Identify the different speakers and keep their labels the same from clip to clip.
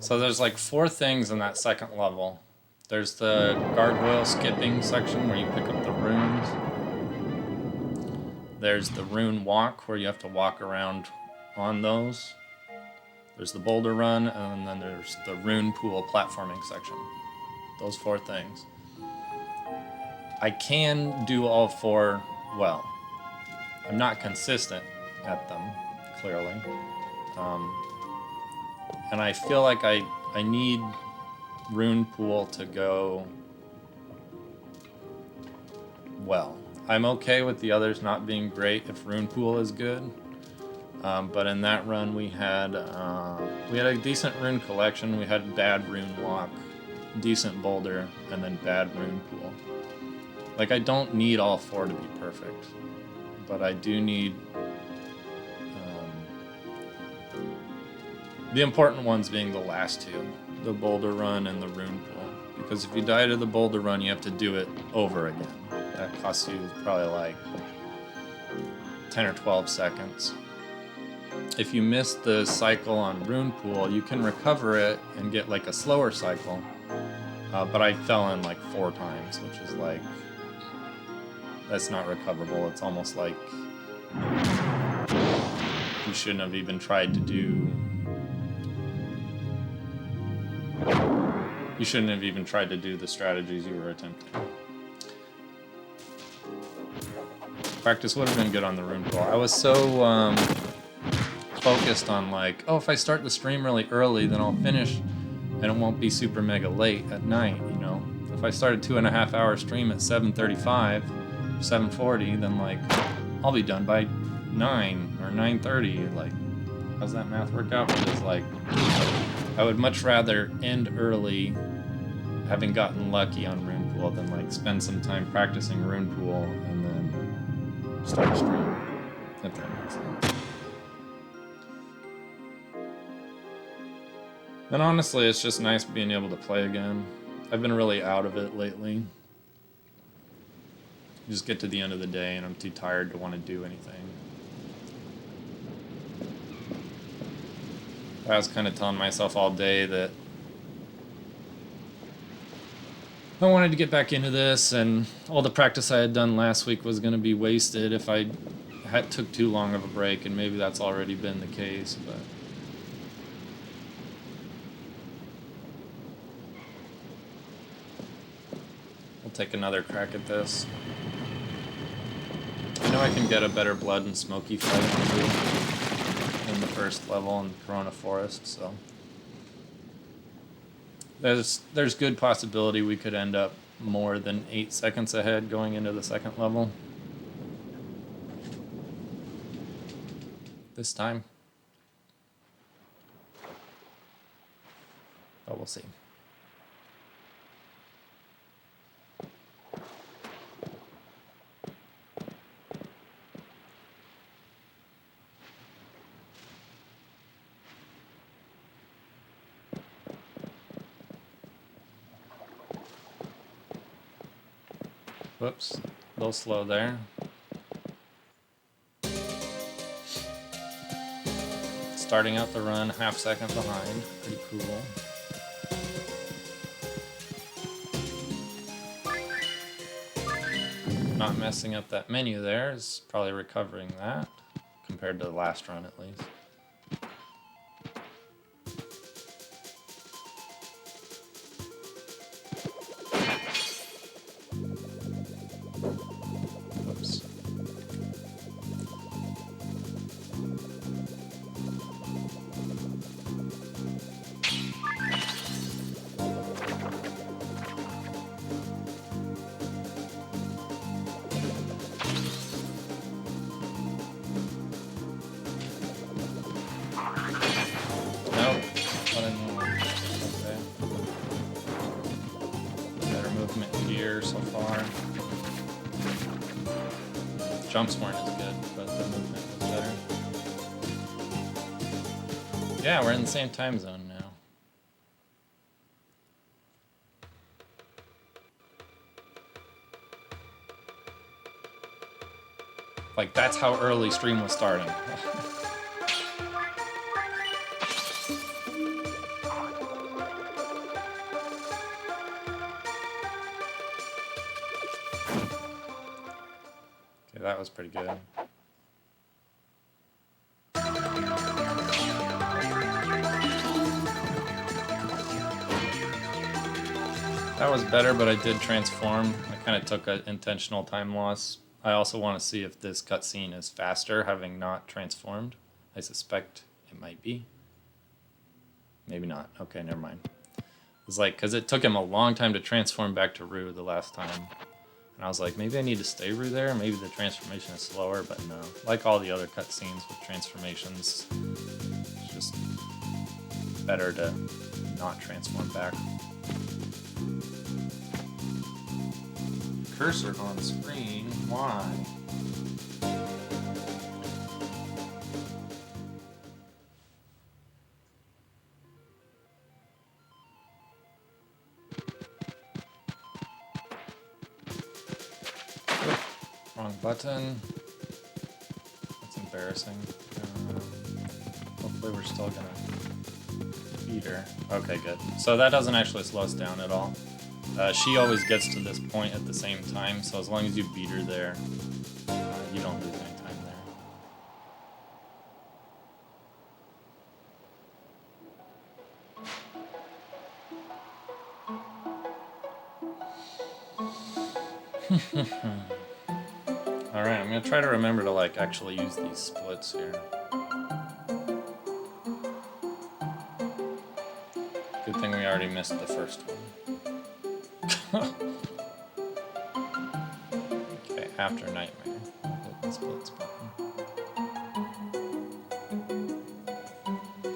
Speaker 1: So there's like 4 things in that second level. There's the gargoyle skipping section where you pick up the runes. There's the rune walk where you have to walk around on those. There's the boulder run, and then there's the rune pool platforming section. Those 4 things. I can do all 4 well. I'm not consistent at them, clearly. And I feel like I need rune pool to go well. I'm okay with the others not being great if rune pool is good. But in that run we had a decent rune collection. We had bad rune walk, decent boulder, and then bad rune pool. Like, I don't need all 4 to be perfect, but I do need the important ones being the last 2, the boulder run and the rune pool. Because if you die to the boulder run, you have to do it over again. That costs you probably like 10 or 12 seconds. If you miss the cycle on rune pool, you can recover it and get like a slower cycle. But I fell in like 4 times, which is like, that's not recoverable. It's almost like you shouldn't have even tried to do. You shouldn't have even tried to do the strategies you were attempting. Practice would have been good on the rune pool. I was so focused on like, oh, if I start the stream really early, then I'll finish and it won't be super mega late at night, you know? If I start a 2.5 hour stream at 7:35, 7:40, then like, I'll be done by 9 or 9:30. Like, how's that math work out? Because like, I would much rather end early, having gotten lucky on rune pool, than like spend some time practicing rune pool and then start a stream, if that makes sense. And honestly, it's just nice being able to play again. I've been really out of it lately. You just get to the end of the day and I'm too tired to want to do anything. I was kind of telling myself all day that I wanted to get back into this, and all the practice I had done last week was going to be wasted if I took too long of a break, and maybe that's already been the case, but we'll take another crack at this. I know I can get a better blood and smoky fight in the first level in Corona Forest, so there's good possibility we could end up more than 8 seconds ahead going into the second level this time, but we'll see. Whoops, a little slow there. Starting out the run, half second behind, pretty cool. Not messing up that menu there is probably recovering that, compared to the last run at least. So far. Jumps weren't as good, but the movement was better. Yeah, we're in the same time zone now. Like, that's how early stream was starting. Okay, that was pretty good. That was better, but I did transform. I kind of took an intentional time loss. I also want to see if this cutscene is faster, having not transformed. I suspect it might be. Maybe not. Okay, never mind. It's like, because it took him a long time to transform back to Rue the last time. And I was like, maybe I need to stay Rue there. Maybe the transformation is slower, but no. Like all the other cutscenes with transformations, it's just better to not transform back. Cursor on screen, why? Wrong button. That's embarrassing. Hopefully we're still gonna beat her. Okay, good. So that doesn't actually slow us down at all. She always gets to this point at the same time, so as long as you beat her there, you don't lose any time there. Alright, I'm gonna try to remember to like actually use these splits here. Good thing we already missed the first one. Okay, after Nightmare. Hit the splits button.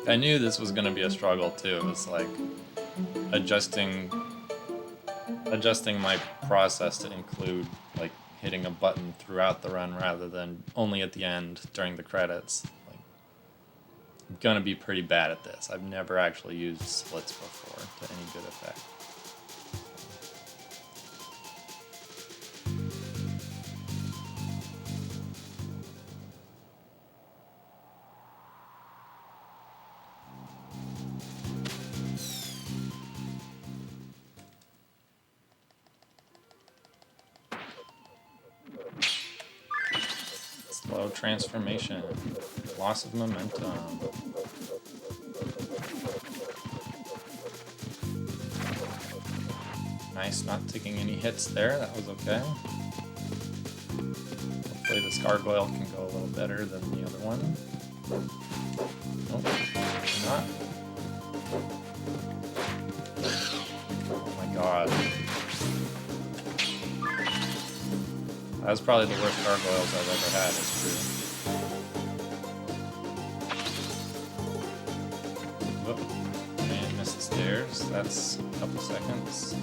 Speaker 1: I knew this was gonna be a struggle too. It was like adjusting my process to include like hitting a button throughout the run rather than only at the end during the credits. Like, I'm gonna be pretty bad at this. I've never actually used splits before to any good effect. Slow transformation, loss of momentum. Nice, not taking any hits there, that was okay. Hopefully this gargoyle can go a little better than the other one. Nope, not. Oh my god. That's probably the worst gargoyles I've ever had, it's true. Whoop. And missed the stairs. That's a couple seconds.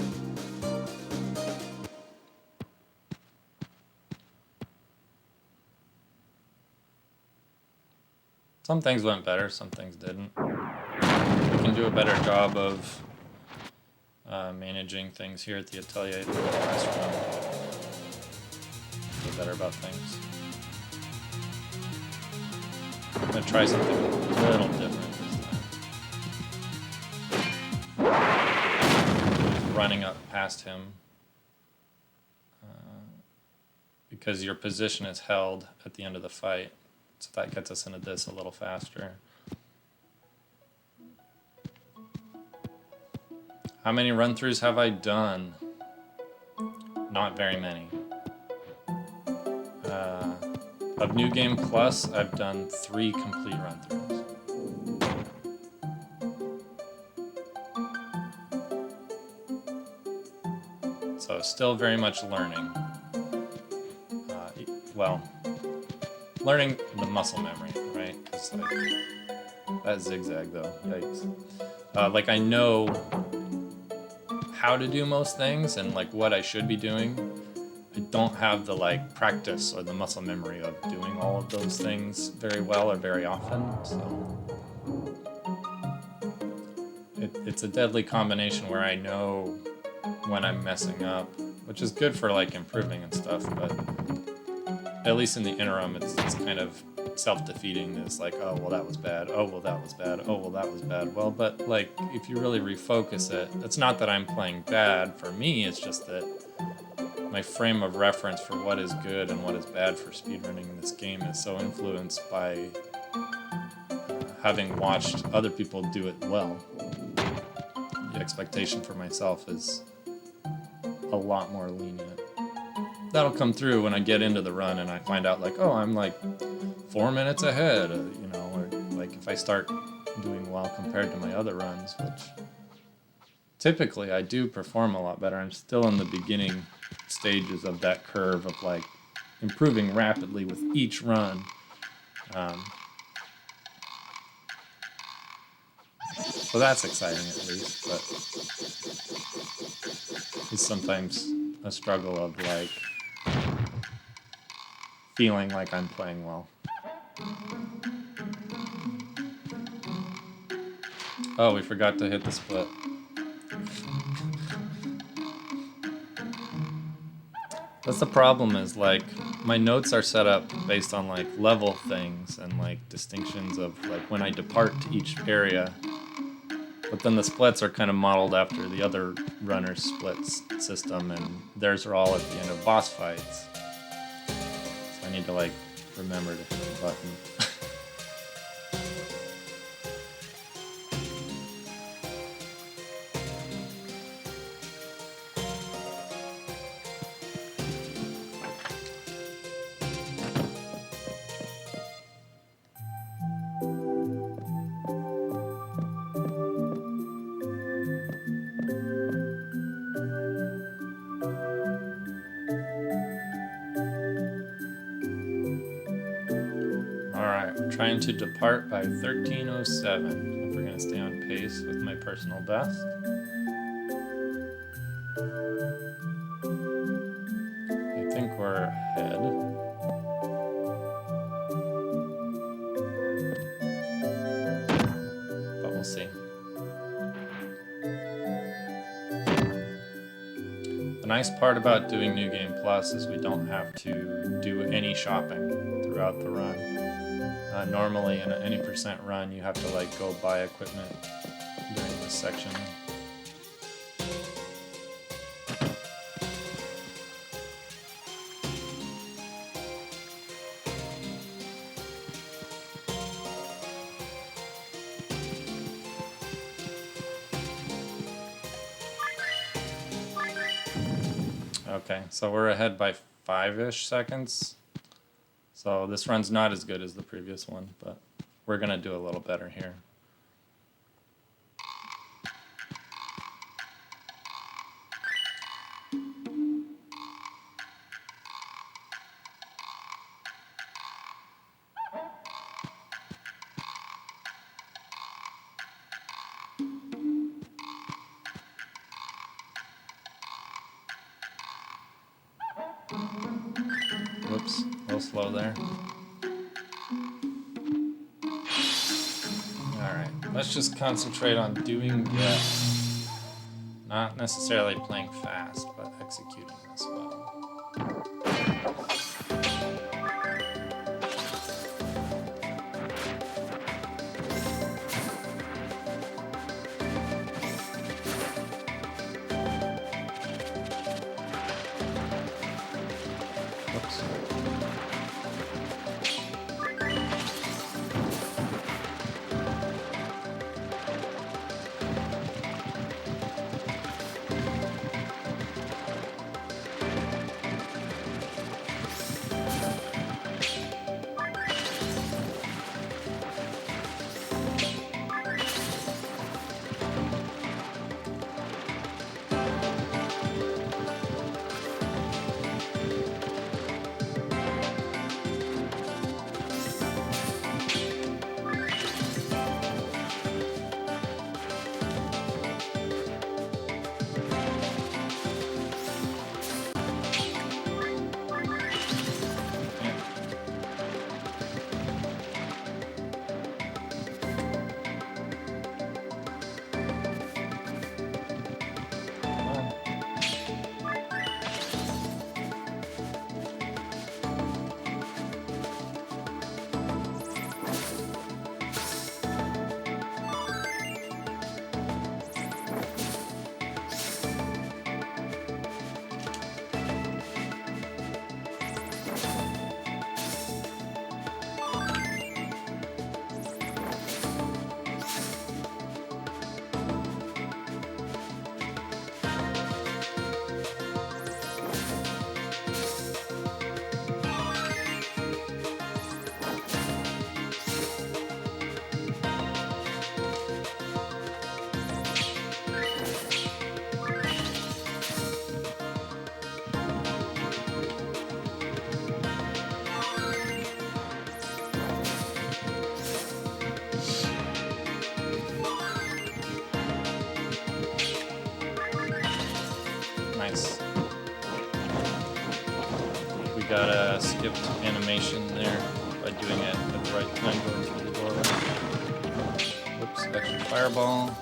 Speaker 1: Some things went better, some things didn't. We can do a better job of managing things here at the Atelier than the last round. Better about things. I'm gonna try something a little different this time. Running up past him because your position is held at the end of the fight, so that gets us into this a little faster. How many run-throughs have I done? Not very many. Of New Game Plus, I've done 3 complete run-throughs. So still very much learning. Well, learning the muscle memory, right? It's like that zigzag though, yikes. Like I know how to do most things and like what I should be doing. I don't have the like practice or the muscle memory of doing all of those things very well or very often, so it's a deadly combination where I know when I'm messing up, which is good for like improving and stuff, but at least in the interim it's kind of self-defeating. It's like, oh well that was bad, oh well that was bad, oh well that was bad. Well, but like if you really refocus it, it's not that I'm playing bad for me, it's just that my frame of reference for what is good and what is bad for speedrunning in this game is so influenced by having watched other people do it well. The expectation for myself is a lot more lenient. That'll come through when I get into the run and I find out like, oh, I'm like 4 minutes ahead, you know, or like if I start doing well compared to my other runs, which typically I do perform a lot better. I'm still in the beginning stages of that curve of like improving rapidly with each run. So that's exciting at least, but it's sometimes a struggle of like feeling like I'm playing well. Oh, we forgot to hit the split. That's the problem is like my notes are set up based on like level things and like distinctions of like when I depart to each area. But then the splits are kind of modeled after the other runner's splits system, and theirs are all at the end of boss fights. So I need to like remember to hit the button. Trying to depart by 13:07 if we're going to stay on pace with my personal best. I think we're ahead. But we'll see. The nice part about doing New Game Plus is we don't have to do any shopping throughout the run. Normally in any percent run you have to like go buy equipment during this section. Okay, so we're ahead by 5-ish seconds. So this run's not as good as the previous one, but we're going to do a little better here. Whoops, a little slow there. Alright, let's just concentrate on doing good. Not necessarily playing fast, but executing this well. Nice. We got a skipped animation there by doing it at the right time going through the doorway. Whoops, extra fireball.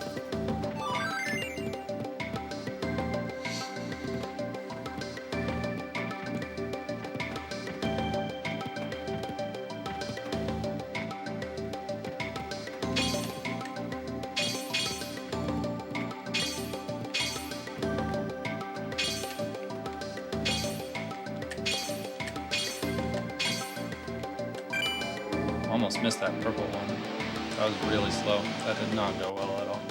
Speaker 1: Almost missed that purple one. That was really slow. That did not go well at all.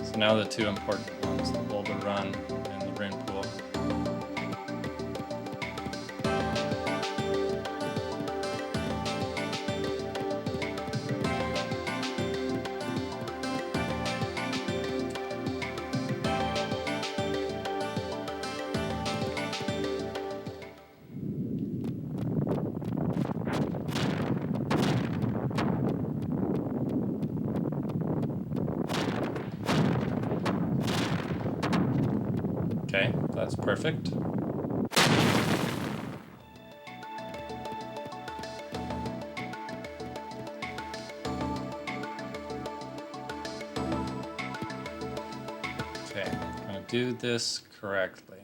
Speaker 1: So now the two important ones, the boulder run and the rune pool. Okay, that's perfect. Okay, I'm gonna do this correctly.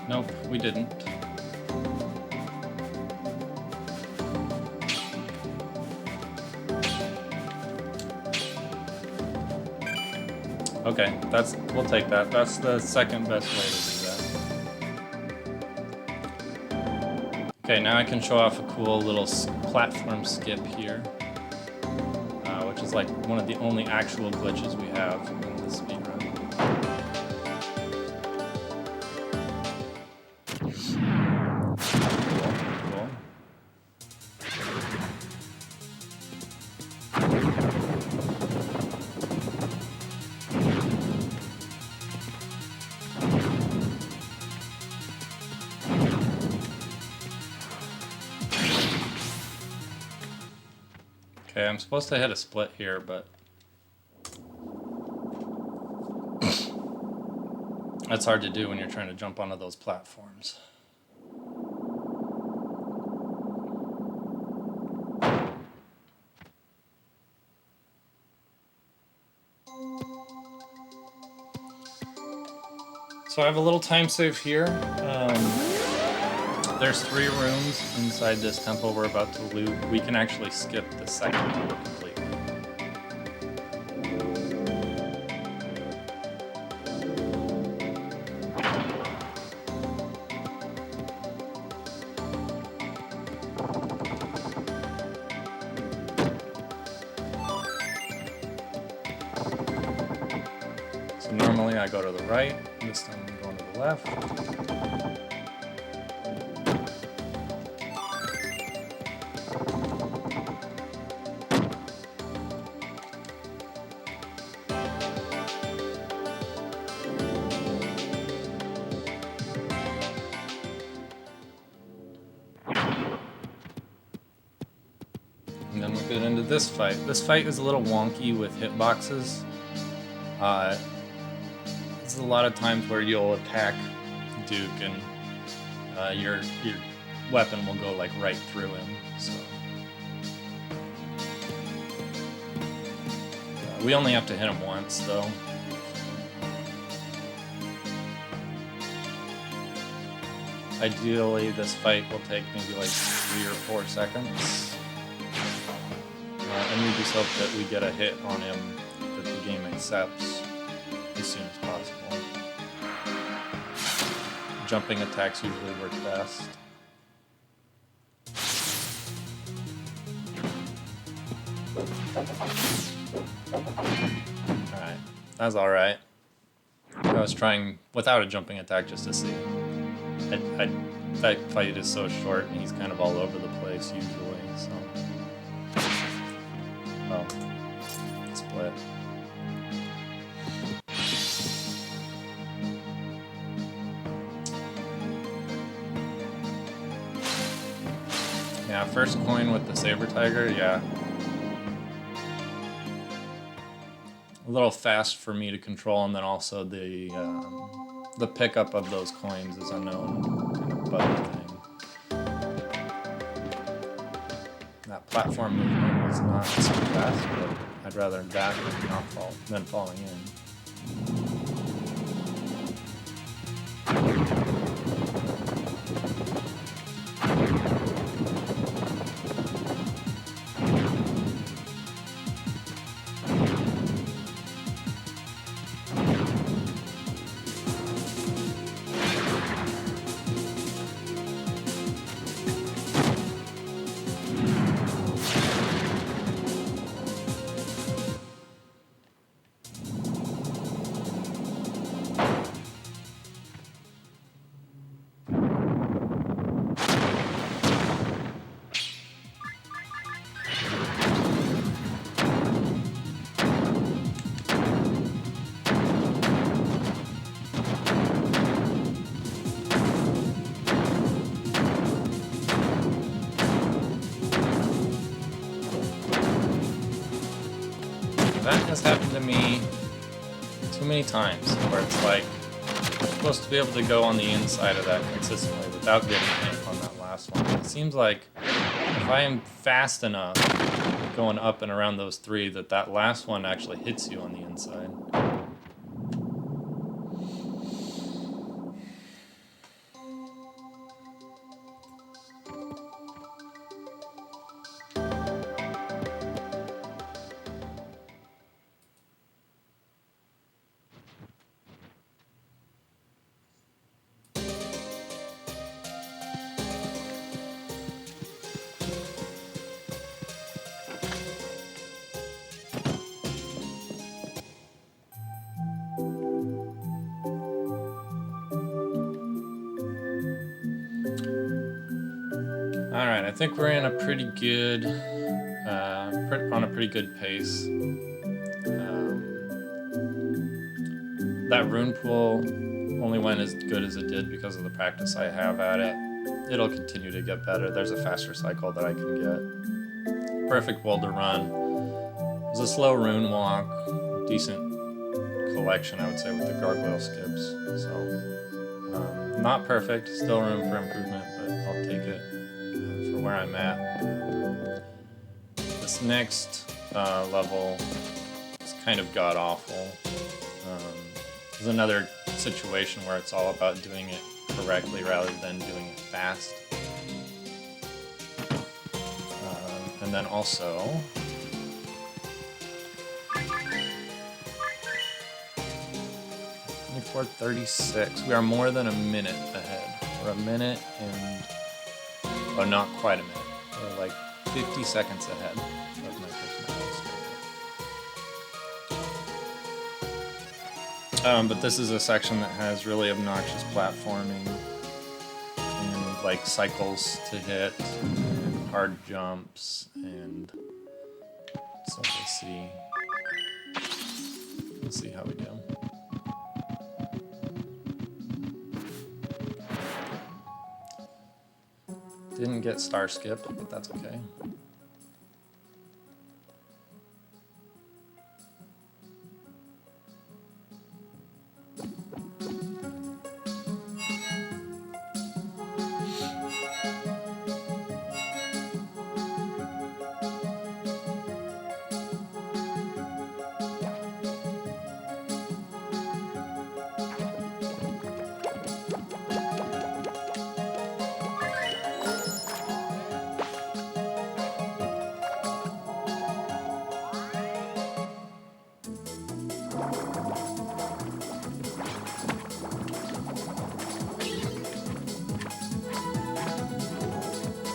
Speaker 1: Nope, we didn't. Okay, we'll take that. That's the second best way to do that. Okay, now I can show off a cool little platform skip here, which is like one of the only actual glitches we have in the speedrun. Okay, I'm supposed to hit a split here, but that's hard to do when you're trying to jump onto those platforms. So I have a little time save here. There's 3 rooms inside this temple we're about to loot. We can actually skip the second one completely. So normally I go to the right, this time I'm going to the left. And then we get into this fight. This fight is a little wonky with hitboxes. There's a lot of times where you'll attack Duke and your weapon will go like right through him. So we only have to hit him once though. Ideally, this fight will take maybe like 3 or 4 seconds. And we just hope that we get a hit on him that the game accepts as soon as possible. Jumping attacks usually work best. Alright, that's alright. I was trying without a jumping attack just to see. That fight is so short and he's kind of all over the place usually, so. Oh. Split. Yeah, first coin with the Saber Tiger, yeah. A little fast for me to control, and then also the pickup of those coins is a known kind of bug thing. That platform movement was not so fast, but I'd rather that than falling in. That has happened to me too many times, where it's like, I'm supposed to be able to go on the inside of that consistently without getting hit on that last one. It seems like if I am fast enough going up and around those three, that last one actually hits you on the inside. Alright, I think we're in a pretty good, on a pretty good pace. That rune pool only went as good as it did because of the practice I have at it. It'll continue to get better. There's a faster cycle that I can get. Perfect boulder run. It was a slow rune walk. Decent collection, I would say, with the gargoyle skips. So, not perfect. Still room for improvement, but I'll take it. Where I'm at. This next level is kind of god-awful. There's another situation where it's all about doing it correctly rather than doing it fast. And then also... 24:36. We are more than a minute ahead. We're a minute and... Oh, not quite a minute. We're like 50 seconds ahead of my personal. But this is a section that has really obnoxious platforming and like cycles to hit and hard jumps, and so we'll see how we do. Didn't get star skip, but that's okay.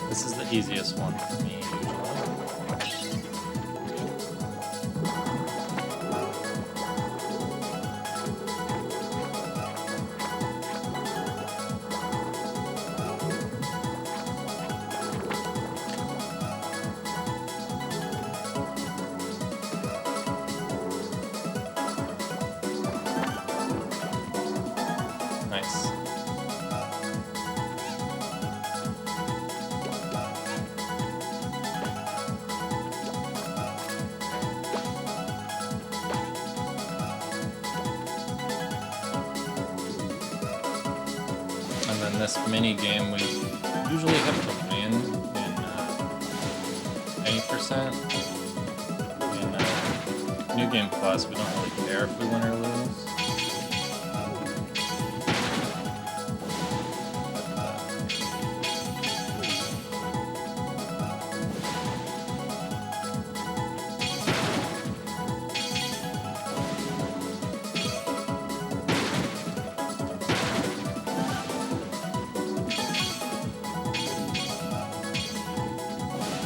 Speaker 1: This is the easiest one for me usually. this mini game, we usually have to win in 20%. In New Game Plus, we don't really care if we win or lose.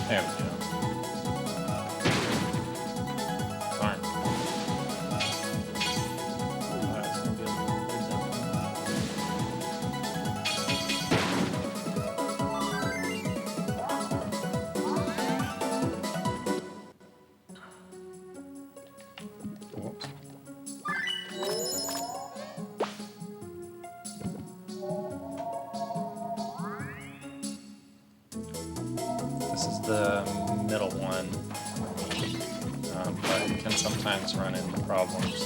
Speaker 1: There we go. Fine. Alright, it's gonna be a little bit Whoops. This is the middle one, but can sometimes run into problems.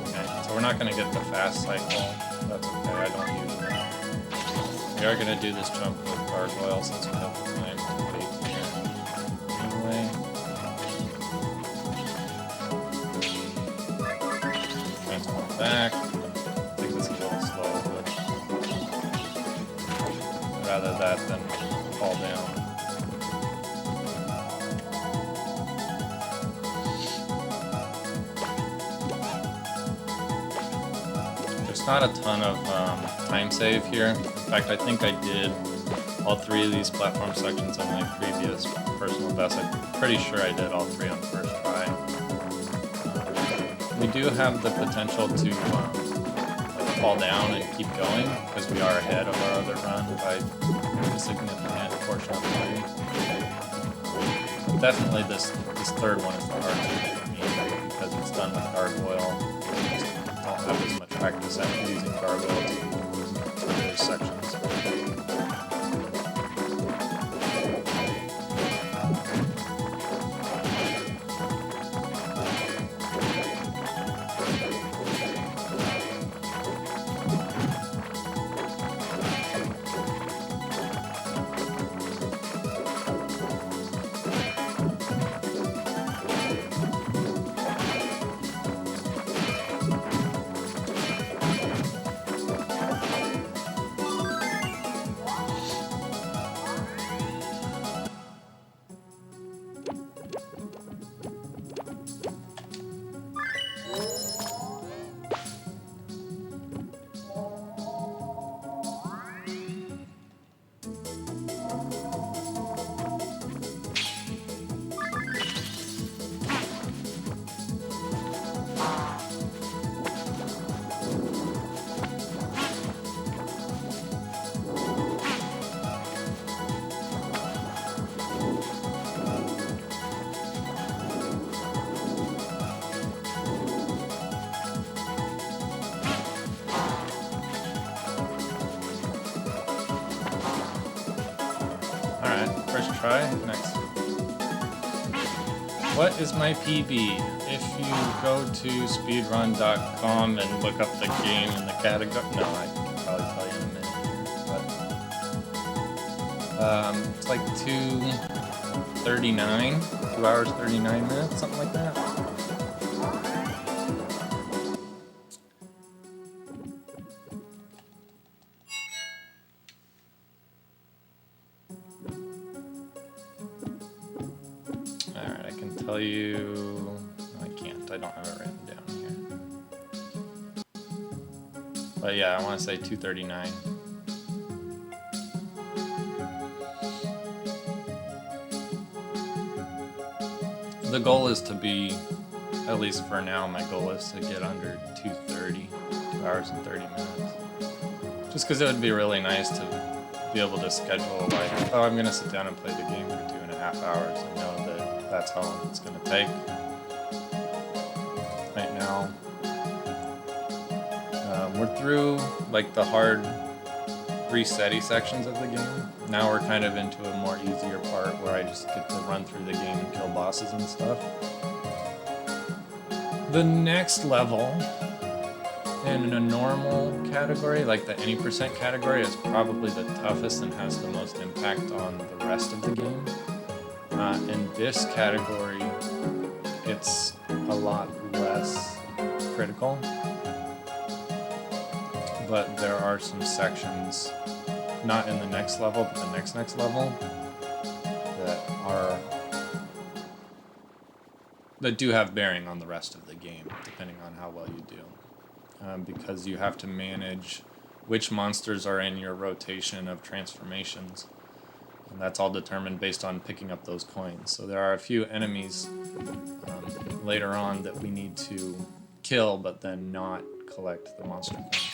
Speaker 1: Okay, so we're not going to get the fast cycle. That's okay, I don't usually. We are going to do this jump with gargoyle since we have the time to wait here. Anyway. Transform back. Rather that than fall down. There's not a ton of time save here. In fact, I think I did all 3 of these platform sections on my previous personal best. I'm pretty sure I did all 3 on first try. We do have the potential to fall down and keep going because we are ahead of our other run by a significant portion of the way. But definitely this third one is the hardest for me because it's done with gargoyle. I just don't have as much practice at using gargoyle to those sections. First try, next. What is my PB? If you go to speedrun.com and look up the game in the category, no, I can probably tell you in a minute here, but it's like 2:39, 2 hours 39 minutes, something like that. You... I can't. I don't have it written down here. But yeah, I want to say 2:39. The goal is to be, at least for now, my goal is to get under 2:30, 2 hours and 30 minutes. Just because it would be really nice to be able to schedule, like, oh, I'm going to sit down and play the game for 2.5 hours and know that that's how long it's going to take. Right now, we're through like the hard resetty sections of the game. Now we're kind of into a more easier part where I just get to run through the game and kill bosses and stuff. The next level in a normal category, like the any percent category, is probably the toughest and has the most impact on the rest of the game. In this category, it's a lot less critical, but there are some sections, not in the next level, but the next level, that do have bearing on the rest of the game, depending on how well you do. Because you have to manage which monsters are in your rotation of transformations. And that's all determined based on picking up those coins. So there are a few enemies later on that we need to kill, but then not collect the monster coins for.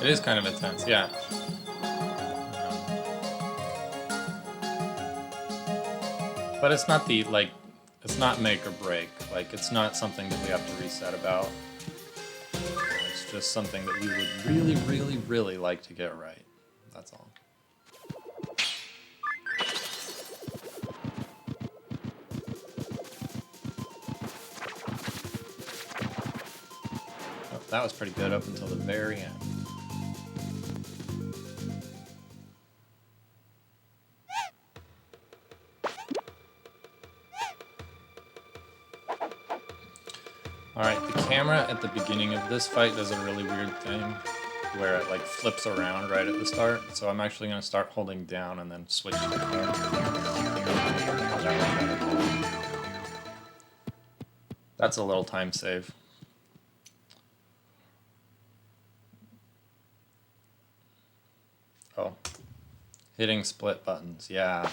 Speaker 1: It is kind of intense, yeah. But it's not it's not make or break. Like, it's not something that we have to reset about. It's just something that we would really, really, really like to get right. That's all. Oh, that was pretty good up until the very end. Alright, the camera at the beginning of this fight does a really weird thing where it like flips around right at the start. So I'm actually going to start holding down and then switch to the camera. That's a little time save. Oh. Hitting split buttons, yeah.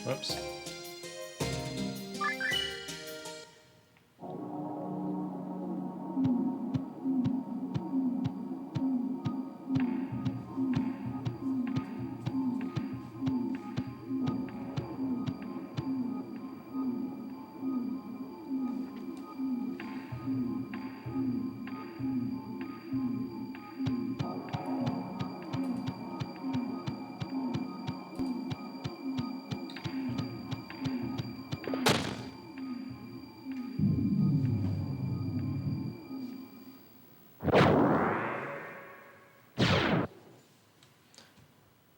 Speaker 1: Whoops.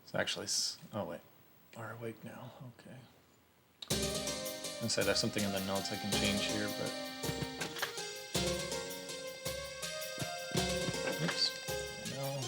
Speaker 1: It's actually, oh wait, are awake now, okay. I was gonna say there's something in the notes I can change here, but... Oops, no.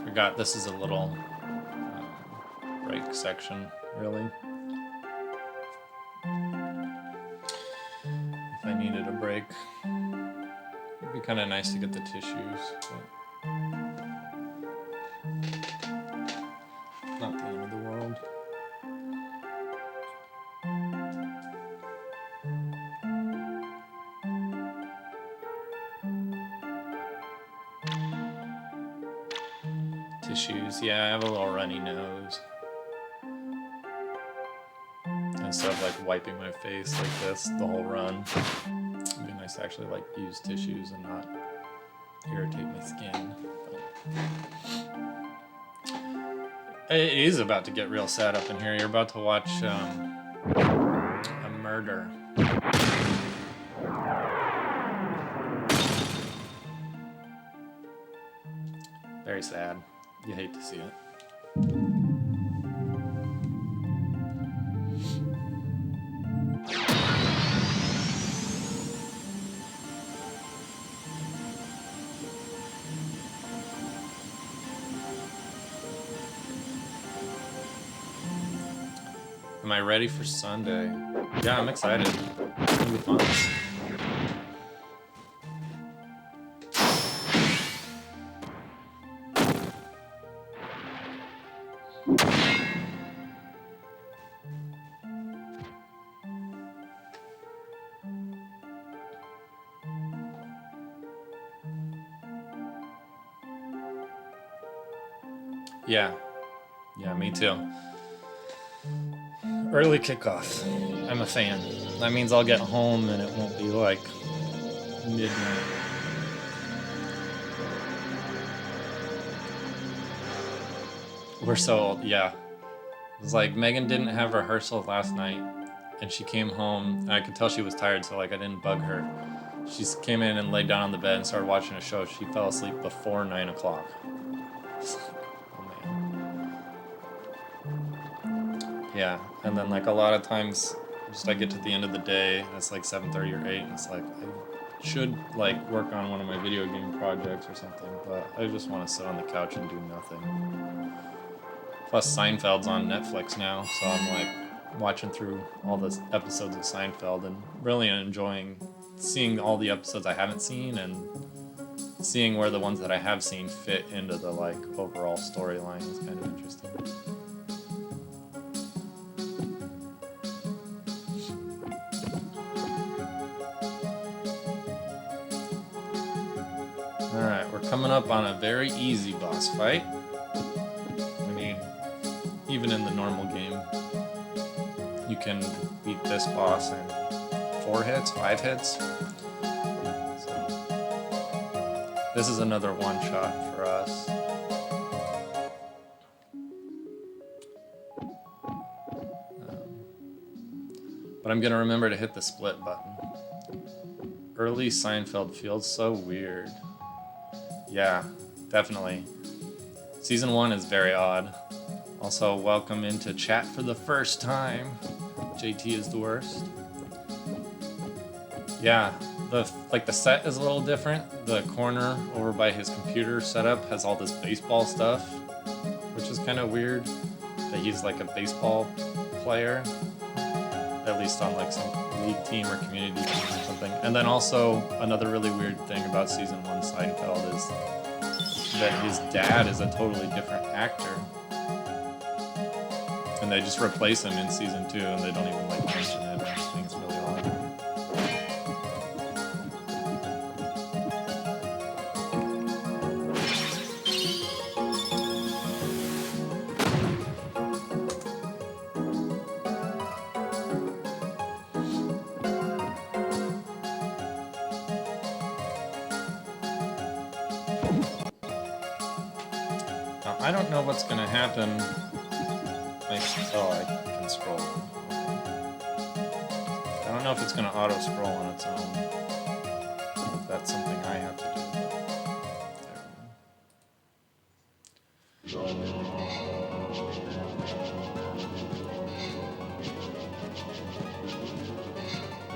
Speaker 1: Forgot this is a little break section, really. If I needed a break. Be kind of nice to get the tissues, but not the end of the world. Tissues, yeah, I have a little runny nose. Instead of like wiping my face like this the whole run, it'd be nice to actually like use tissues and not irritate my skin. But it is about to get real sad up in here. You're about to watch a murder. Very sad. You hate to see it. Am I ready for Sunday? Yeah, I'm excited. It's gonna be fun. Yeah. Yeah, me too. Early kickoff. I'm a fan. That means I'll get home and it won't be like midnight. We're so old, yeah. It was like Megan didn't have rehearsal last night and she came home and I could tell she was tired, so like I didn't bug her. She came in and laid down on the bed and started watching a show. She fell asleep before 9 o'clock. Yeah, and then like a lot of times, just I get to the end of the day, and it's like 7:30 or 8, and it's like I should like work on one of my video game projects or something, but I just want to sit on the couch and do nothing. Plus Seinfeld's on Netflix now, so I'm like watching through all the episodes of Seinfeld and really enjoying seeing all the episodes I haven't seen and seeing where the ones that I have seen fit into the like overall storyline is kind of interesting. Alright, we're coming up on a very easy boss fight. I mean, even in the normal game, you can beat this boss in 4 hits, 5 hits. So, this is another one-shot for us. But I'm going to remember to hit the split button. Early Seinfeld feels so weird. Yeah, definitely. Season 1 is very odd. Also, welcome into chat for the first time. JT is the worst. Yeah, the set is a little different. The corner over by his computer setup has all this baseball stuff, which is kind of weird that he's like a baseball player, at least on like some league team or community team or something. And then also another really weird thing about season 1 Seinfeld is that his dad is a totally different actor. And they just replace him in season 2 and they don't even like mention it. I just think it's really odd. I don't know what's going to happen. Oh, I can scroll. I don't know if it's going to auto-scroll on its own. If that's something I have to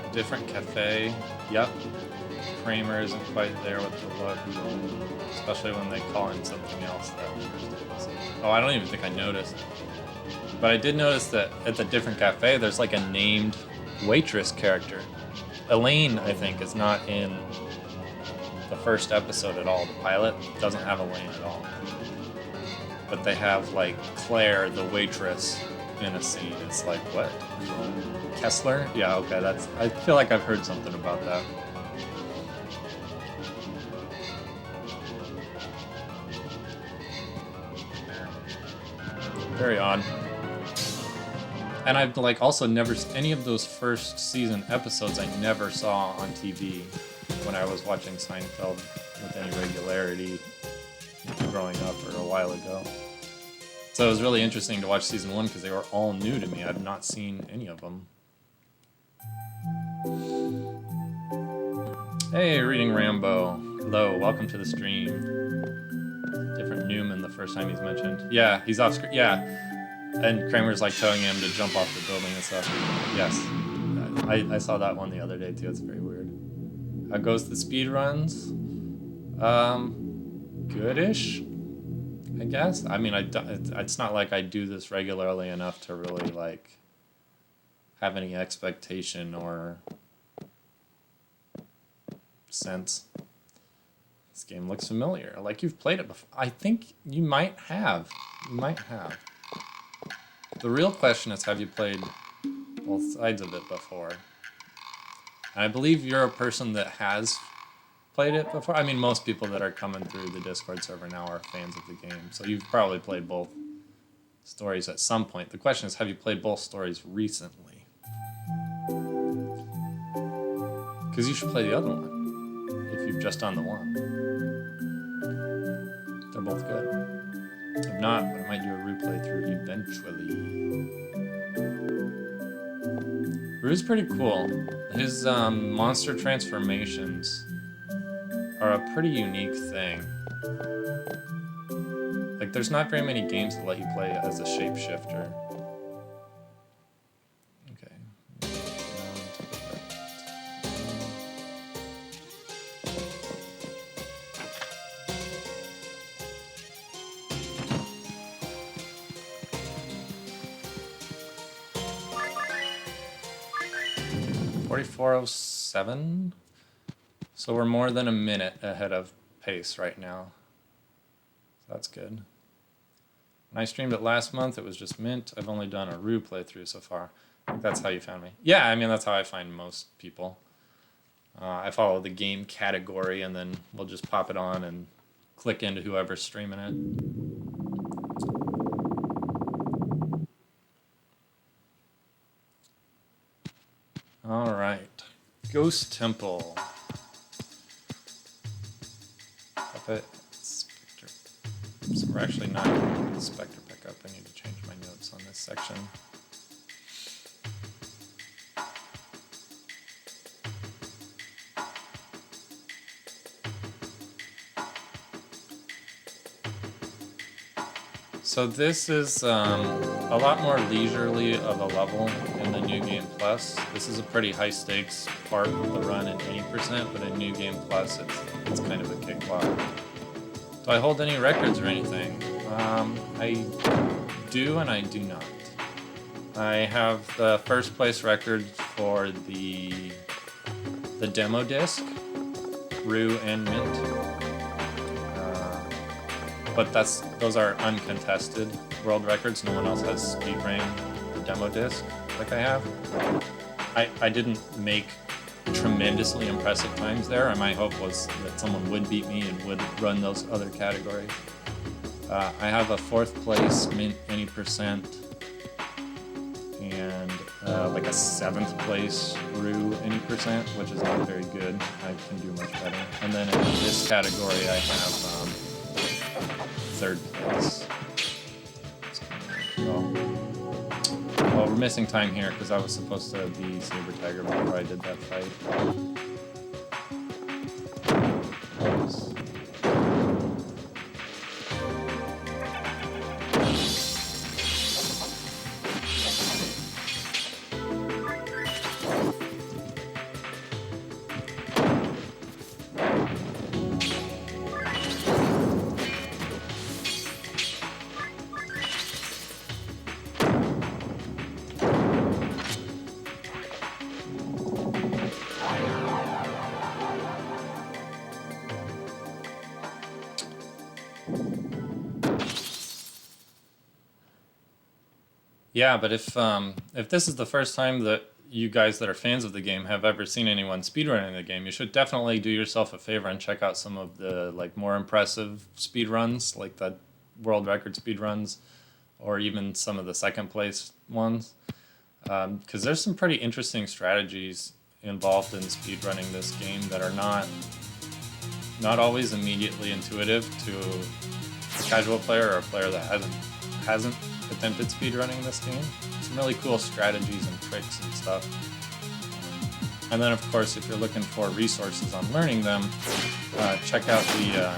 Speaker 1: do. Different cafe. Yep. Kramer isn't quite there with the look. Especially when they call him something else that oh, I don't even think I noticed. But I did notice that at the different cafe, there's like a named waitress character. Elaine, I think, is not in the first episode at all. The pilot doesn't have Elaine at all. But they have, like, Claire, the waitress, in a scene. It's like, what? Kessler? Yeah, okay, that's... I feel like I've heard something about that. Very odd. And I've, like, also never... Any of those first season episodes I never saw on TV when I was watching Seinfeld with any regularity growing up or a while ago. So it was really interesting to watch season 1 because they were all new to me. I've not seen any of them. Hey, Reading Rambo. Hello, welcome to the stream. Different Newman the first time he's mentioned. Yeah, he's off screen. Yeah. And Kramer's like telling him to jump off the building and stuff. Yes. I saw that one the other day too. It's very weird. How goes the speed runs? Goodish, I guess. I mean, it's not like I do this regularly enough to really like have any expectation or sense. This game looks familiar. Like you've played it before. I think you might have. You might have. The real question is, have you played both sides of it before? And I believe you're a person that has played it before. I mean, most people that are coming through the Discord server now are fans of the game. So you've probably played both stories at some point. The question is, have you played both stories recently? Because you should play the other one if you've just done the one. They're both good. If not, but I might do a Rue playthrough eventually. Rue's pretty cool. His monster transformations are a pretty unique thing. Like, there's not very many games that let you play as a shapeshifter. Okay. 4407. So we're more than a minute ahead of pace right now. So that's good. When I streamed it last month, it was just mint. I've only done a Rue playthrough so far. I think that's how you found me. Yeah, I mean, that's how I find most people. I follow the game category, and then we'll just pop it on and click into whoever's streaming it. All right. Ghost Temple. Puppet Spectre. So we're actually not in the Spectre pickup. I need to change my notes on this section. So this is a lot more leisurely of a level in the New Game Plus. This is a pretty high stakes part of the run at 80%, but in New Game Plus it's kind of a cakewalk. Do I hold any records or anything? I do and I do not. I have the first place record for the demo disc, Rue and Mint. But those are uncontested world records. No one else has speedrun the demo disc like I have. I didn't make tremendously impressive times there, and my hope was that someone would beat me and would run those other categories. I have a 4th place mint any percent and like a 7th place Rue any percent, which is not very good. I can do much better. And then in this category I have 3rd place. Well, we're missing time here because I was supposed to be Saber Tiger before I did that fight. Yeah, but if this is the first time that you guys that are fans of the game have ever seen anyone speedrunning the game, you should definitely do yourself a favor and check out some of the like more impressive speedruns, like the world record speedruns, or even some of the second place ones. Because there's some pretty interesting strategies involved in speedrunning this game that are not always immediately intuitive to a casual player or a player that hasn't attempted speedrunning this game. Some really cool strategies and tricks and stuff. And then, of course, if you're looking for resources on learning them, check out the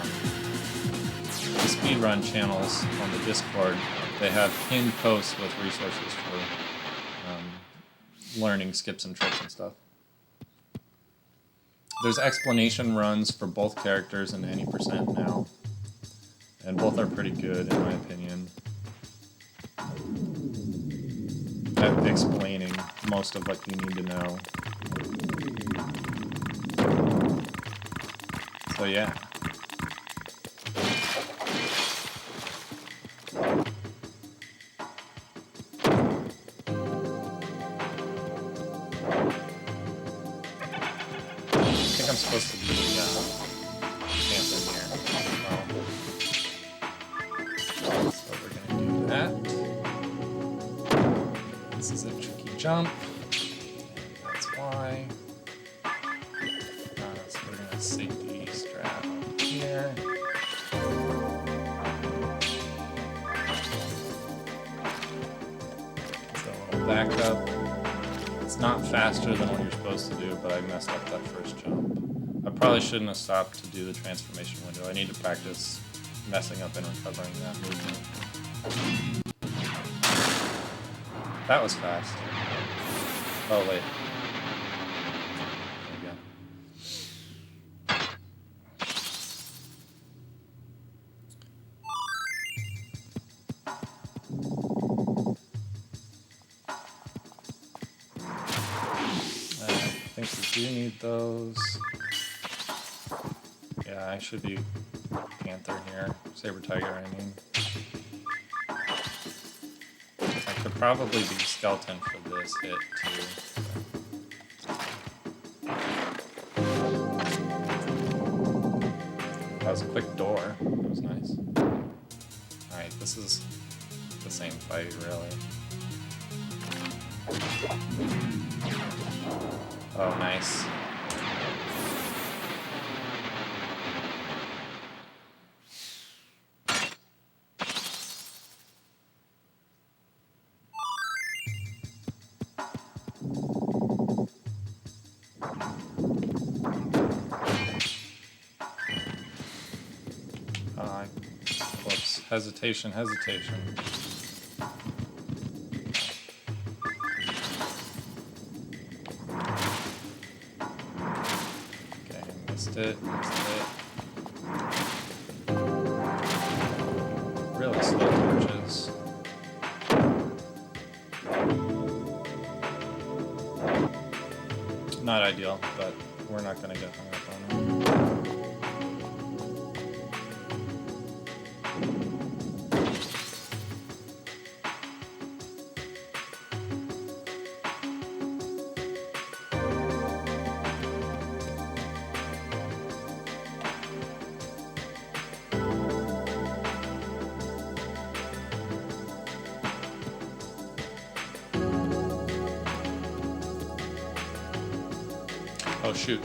Speaker 1: speedrun channels on the Discord. They have pinned posts with resources for learning skips and tricks and stuff. There's explanation runs for both characters in any percent now, and both are pretty good in my opinion at explaining most of what you need to know. So yeah. I'm supposed to be camping here. So we're going to do that. This is a tricky jump. That's why. So we're going to safety strap here. So a little back up. It's not faster than what you're supposed to do, but I messed up that first jump. I probably shouldn't have stopped to do the transformation window. I need to practice messing up and recovering that movement. That was fast. Oh, wait. There we go. I think we do need those. Yeah, I should be Panther here. Saber Tiger, I mean. I could probably be Skeleton for this hit, too. That was a quick door. That was nice. Alright, this is the same fight, really. Oh, nice. Whoops. Hesitation. Okay, missed it. Really slow marches. Not ideal, but we're not going to get hung up on it. Oh shoot.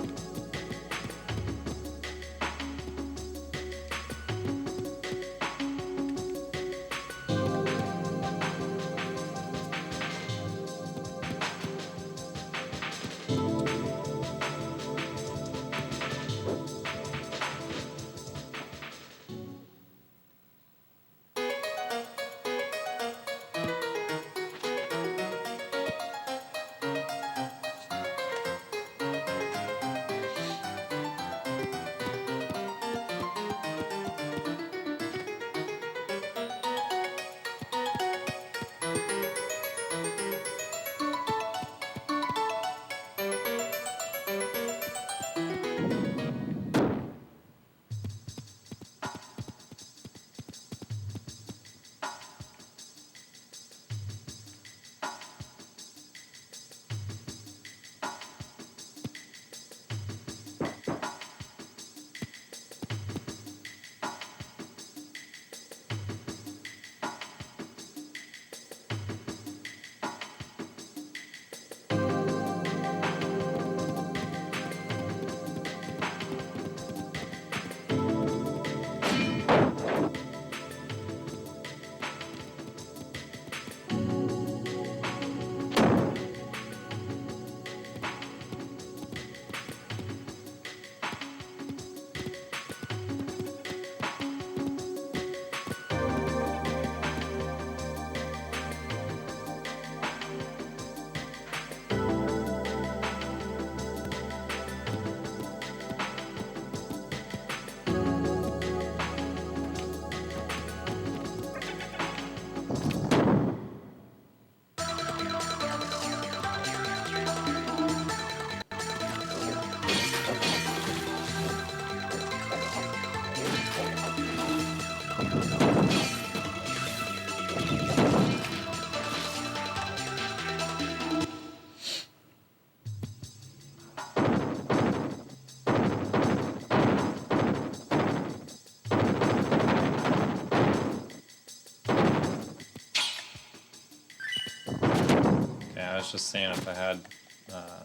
Speaker 1: Yeah, I was just saying if I had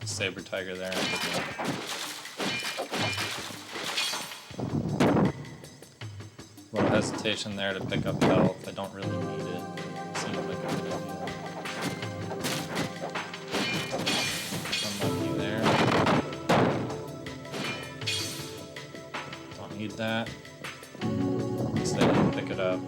Speaker 1: Saber Tiger there, I could a little hesitation there to pick up health. I don't really need it. It seems like a good idea. Unlucky there. Don't need that. Instead, I'll pick it up.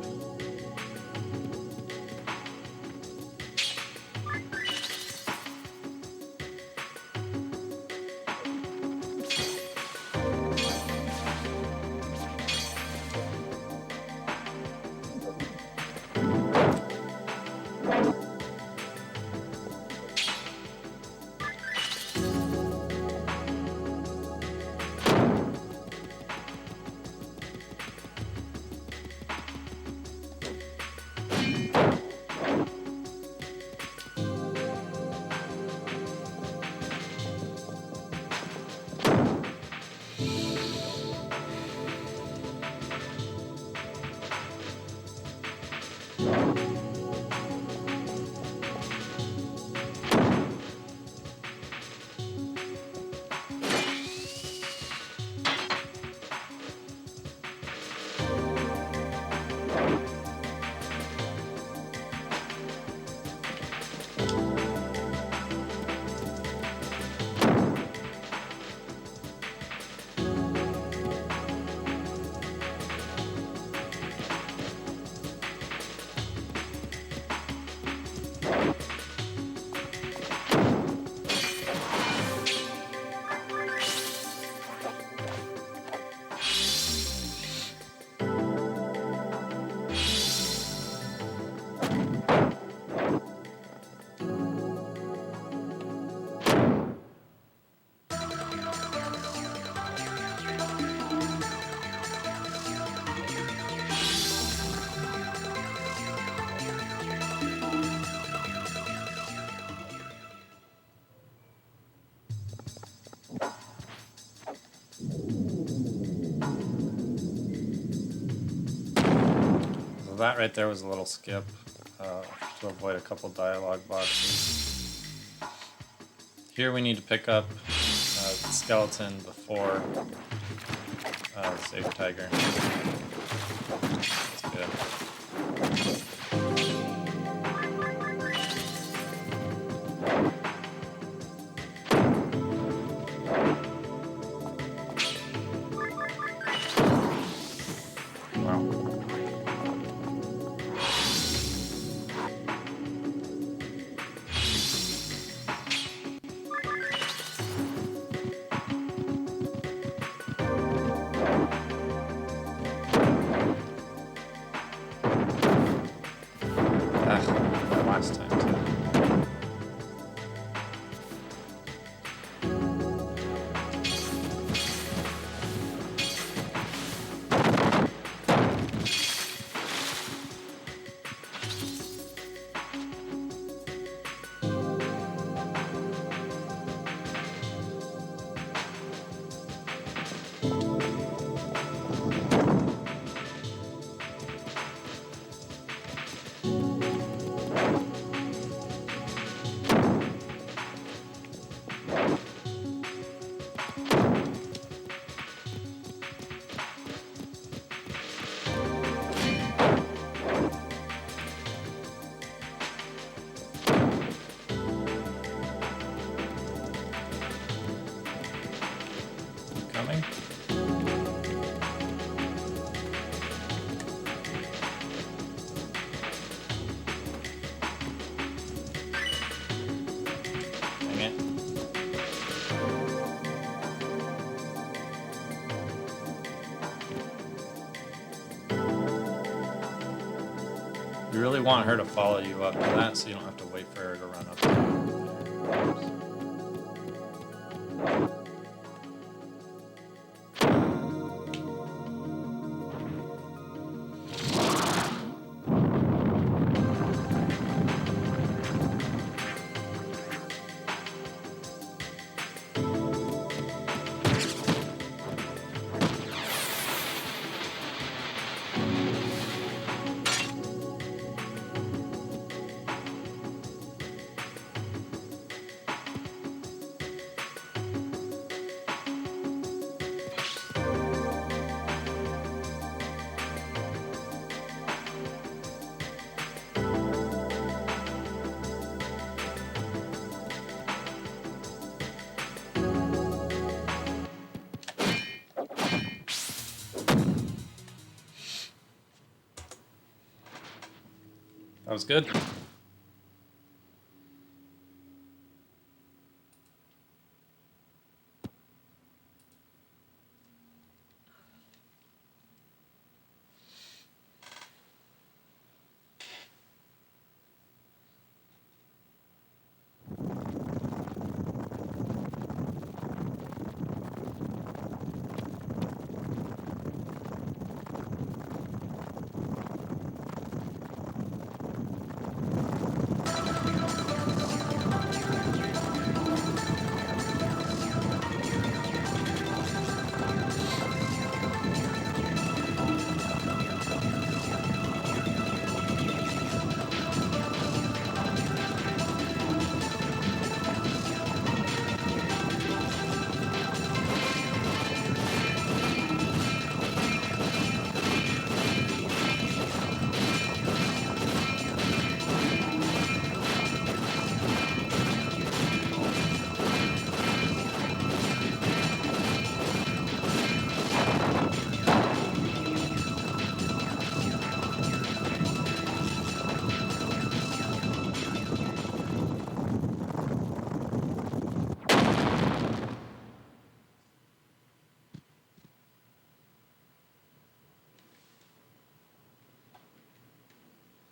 Speaker 1: That right there was a little skip to avoid a couple dialogue boxes. Here we need to pick up the skeleton before the Saber Tiger. That's good. Last time too. Coming. Dang it. You really want her to follow you up to that so you don't have to wait for her to run up there. That was good.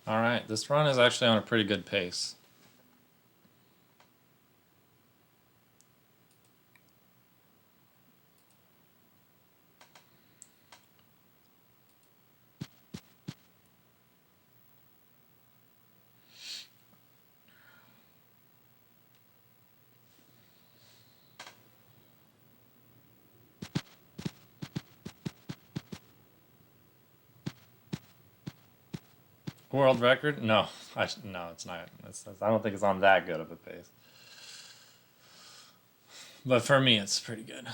Speaker 1: All right, this run is actually on a pretty good pace. World record? No, no, it's not. I don't think it's on that good of a pace. But for me, it's pretty good.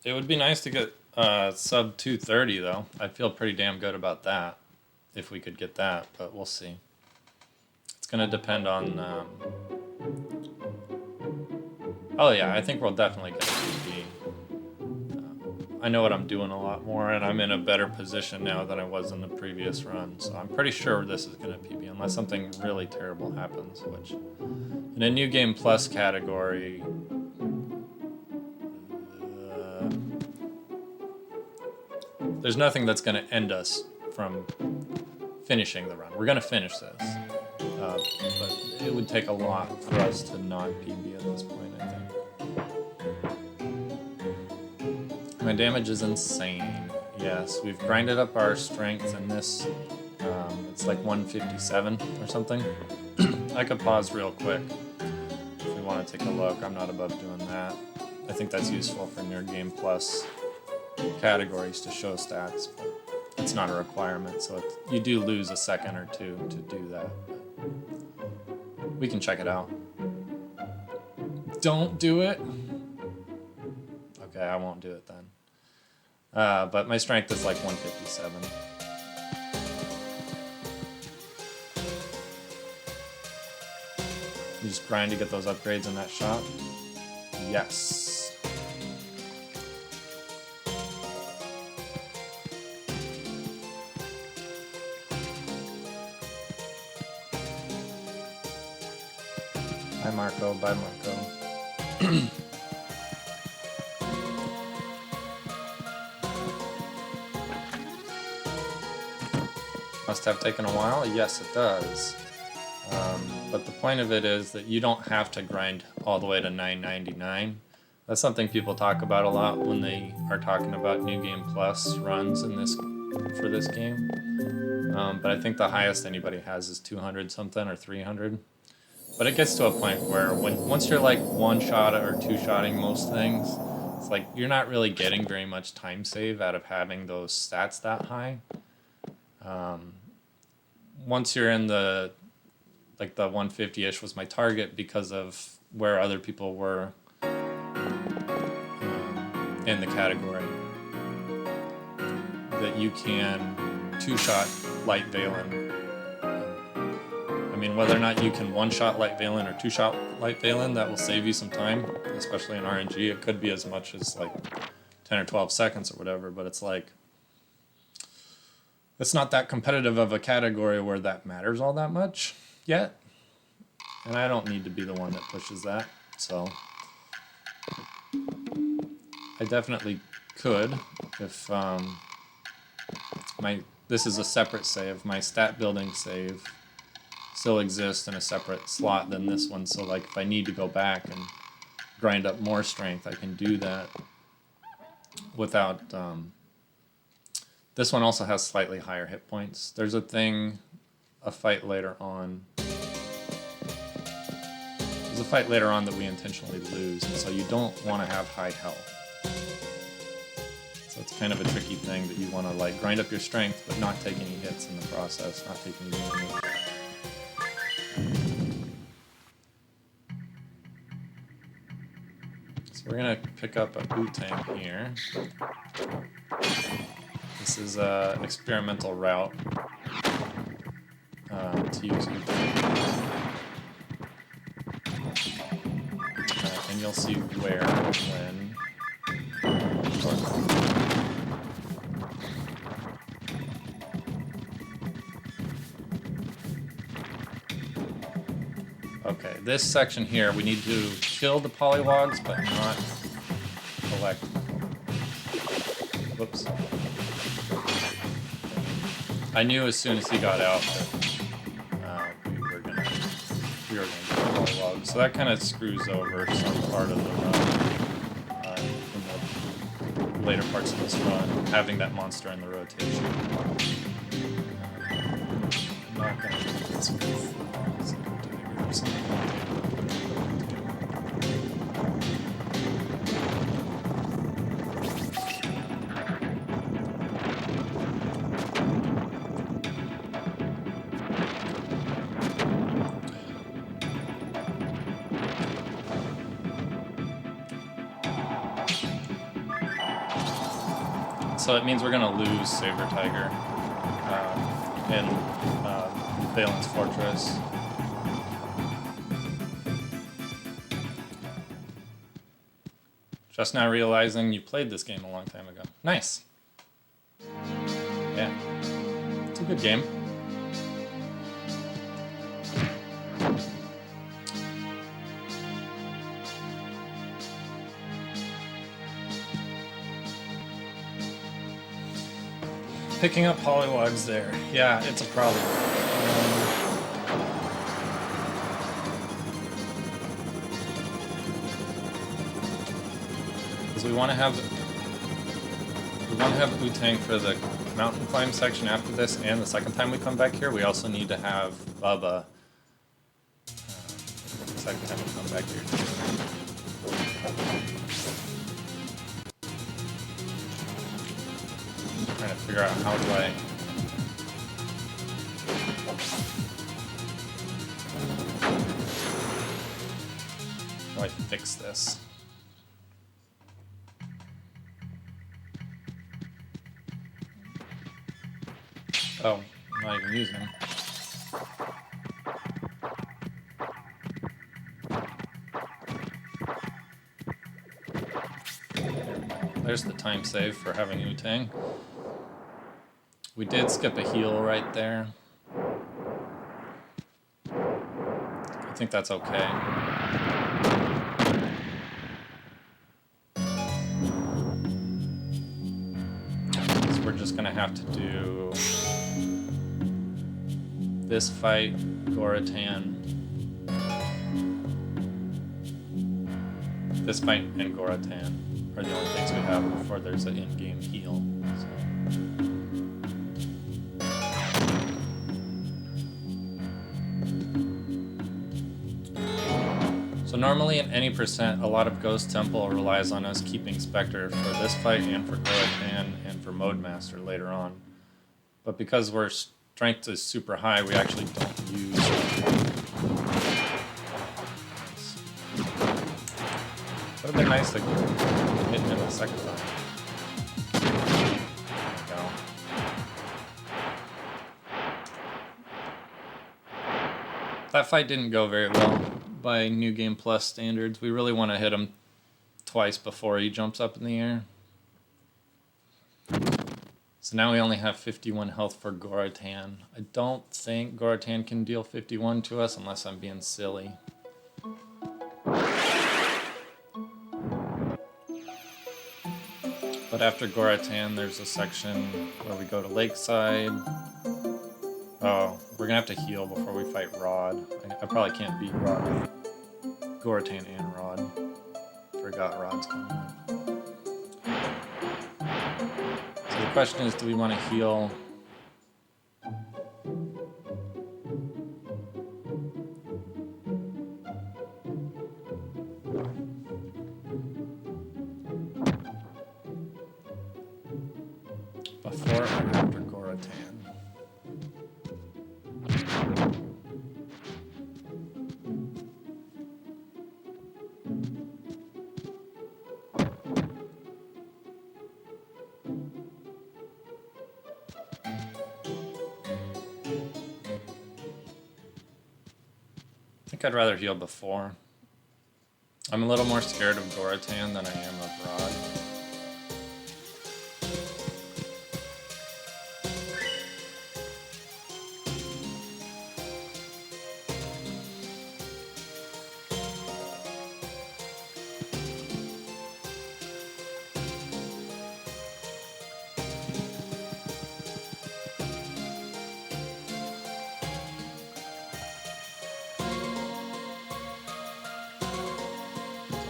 Speaker 1: It would be nice to get sub 230 though. I'd feel pretty damn good about that if we could get that, but we'll see. It's gonna depend on. Oh yeah, I think we'll definitely get a PB. I know what I'm doing a lot more, and I'm in a better position now than I was in the previous run. So I'm pretty sure this is gonna PB unless something really terrible happens. Which, in a new game plus category. There's nothing that's going to end us from finishing the run. We're going to finish this. But it would take a lot for us to not PB at this point, I think. My damage is insane. Yes, we've grinded up our strength in this. It's like 157 or something. I could pause real quick if we want to take a look. I'm not above doing that. I think that's useful for Nerd Game Plus categories to show stats, but it's not a requirement, so you do lose a second or two to do that. But we can check it out. Don't do it. Okay, I won't do it then. But my strength is like 157. You just grind to get those upgrades in that shot. Yes. Bye, Marco. Bye, Marco. Must have taken a while? Yes, it does. But the point of it is that you don't have to grind all the way to 999. That's something people talk about a lot when they are talking about New Game Plus runs for this game. But I think the highest anybody has is 200 something or 300. But it gets to a point where once you're like one-shot or two-shotting most things, it's like you're not really getting very much time save out of having those stats that high. Once you're in the 150-ish was my target because of where other people were in the category. That you can two-shot Light Valen. I mean, whether or not you can one-shot Light Valen or two-shot Light Valen, that will save you some time, especially in RNG. It could be as much as like 10 or 12 seconds or whatever, but it's like it's not that competitive of a category where that matters all that much yet. And I don't need to be the one that pushes that, so I definitely could if this is a separate save. My stat building save still exists in a separate slot than this one, so like if I need to go back and grind up more strength, I can do that without this one also has slightly higher hit points. There's a fight later on. There's a fight later on that we intentionally lose, and so you don't want to have high health. So it's kind of a tricky thing that you want to like grind up your strength, but not take any hits in the process, not take any damage. So we're gonna pick up a Wu-Tang here. This is an experimental route to use Wu-Tang. And you'll see where, when. Okay, this section here, we need to kill the polywogs, but not collect. Whoops. I knew as soon as he got out that we were gonna get polywogs, so that kind of screws over some part of the run in the later parts of this run, having that monster in the rotation. I'm not gonna do this with so it means we're going to lose Saber Tiger in Valen's Fortress. Just now realizing you played this game a long time ago. Nice. Yeah. It's a good game. Picking up polywogs there. Yeah, it's a problem. Because we want to have Wu-Tang for the mountain climb section after this, and the second time we come back here, we also need to have Bubba the second time we come back here too. Trying to figure out how do I fix this? Oh, I'm not even using them. There's the time save for having Wu-Tang. We did skip a heal right there. I think that's okay. So we're just gonna have to do this fight, Goratan. This fight and Goratan are the only things we have before there's an in-game heal. So normally in any percent, a lot of Ghost Temple relies on us keeping Spectre for this fight and for Goratan and for Mode Master later on. But because our strength is super high, we actually don't use Would have been nice to hit him the second time. There we go. That fight didn't go very well by New Game Plus standards. We really want to hit him twice before he jumps up in the air. So now we only have 51 health for Goratan. I don't think Goratan can deal 51 to us unless I'm being silly. But after Goratan, there's a section where we go to Lakeside. Oh, we're gonna have to heal before we fight Rod. I probably can't beat Rod with Goratan and Rod. Forgot Rod's coming up. So the question is, do we want to heal? Before or after Goratan? I think I'd rather heal before. I'm a little more scared of Goratan than I am of Rod.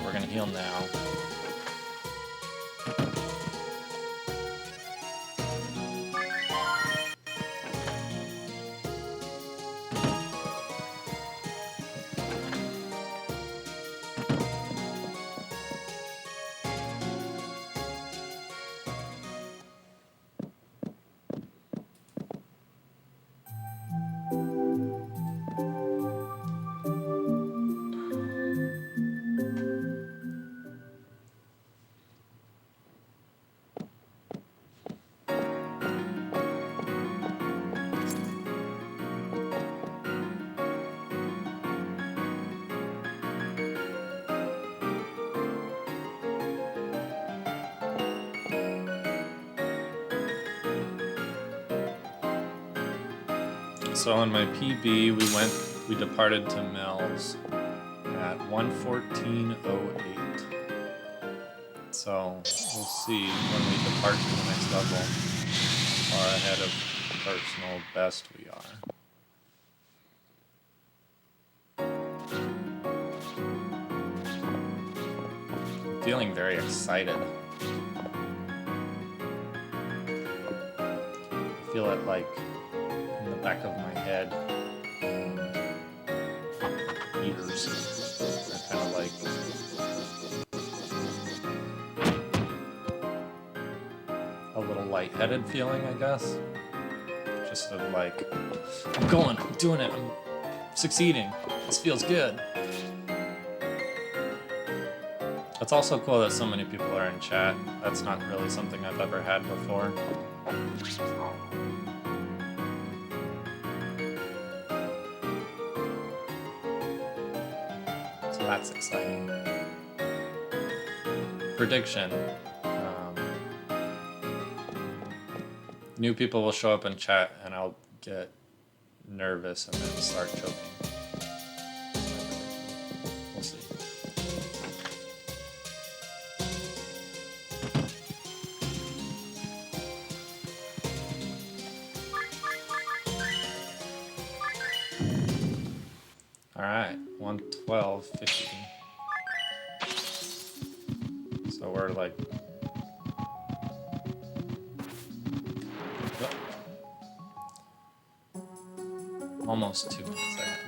Speaker 1: We're gonna heal now. So on my PB, we departed to Mel's at 1:14:08. So we'll see when we depart to the next level how far ahead of personal best we are. I'm feeling very excited. I feel it like in the back of my head and ears are kind of like a little lightheaded feeling, I guess. Just of like, I'm going, I'm doing it, I'm succeeding, this feels good. It's also cool that so many people are in chat. That's not really something I've ever had before. So that's exciting. Prediction. New people will show up in chat and I'll get nervous and then start choking. We'll see. Alright, 1:12:50. So we're like almost 2 minutes ahead.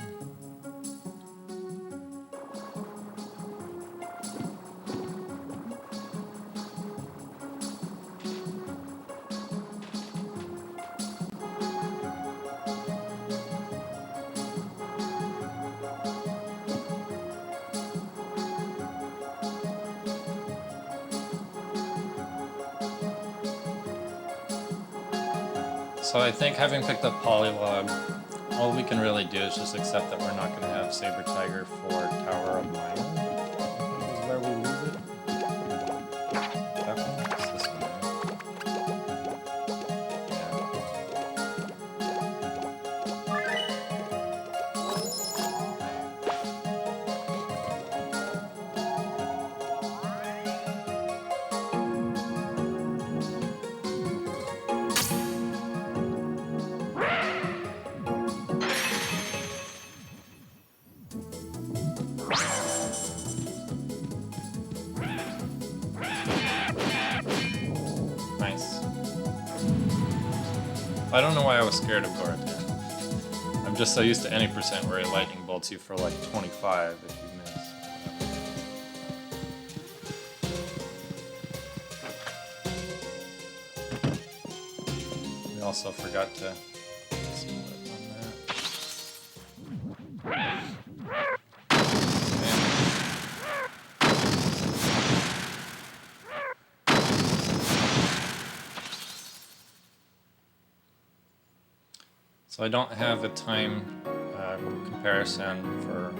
Speaker 1: So I think having picked up Polylog, all we can really do is just accept that we're not going to have Saber Tiger for Tower of Maya. Is where we lose it. That one? It's this one, right? I don't know why I was scared of Gorath. I'm just so used to any percent where it lightning bolts you for like 25 if you miss. We also forgot to split on that. So I don't have a time comparison for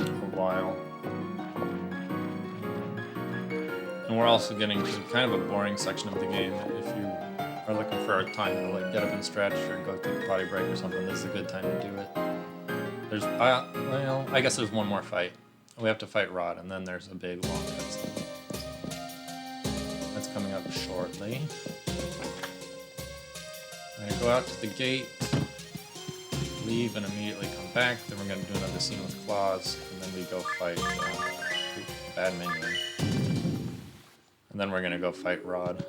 Speaker 1: a while. And we're also getting to kind of a boring section of the game. If you are looking for a time to like get up and stretch or go take a potty break or something, this is a good time to do it. There's, well, I guess there's one more fight. We have to fight Rod, and then there's a big long cutscene. So that's coming up shortly. I'm going to go out to the gate, leave, and immediately come back. Then we're going to do another scene with Claws, and then we go fight Bad Minion. And then we're going to go fight Rod.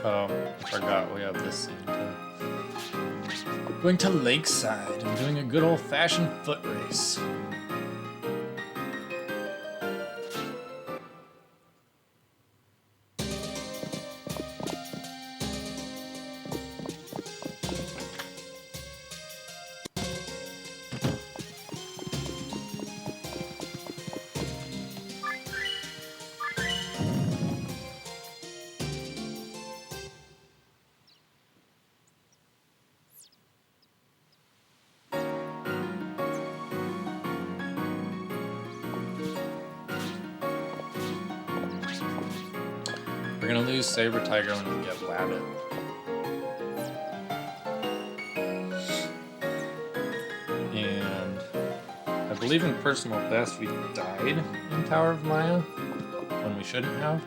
Speaker 1: Oh, I forgot we have this scene too. Going to Lakeside and doing a good old-fashioned foot race. We're gonna lose Saber Tiger when we get Wabbit. And I believe in personal best we died in Tower of Maya when we shouldn't have.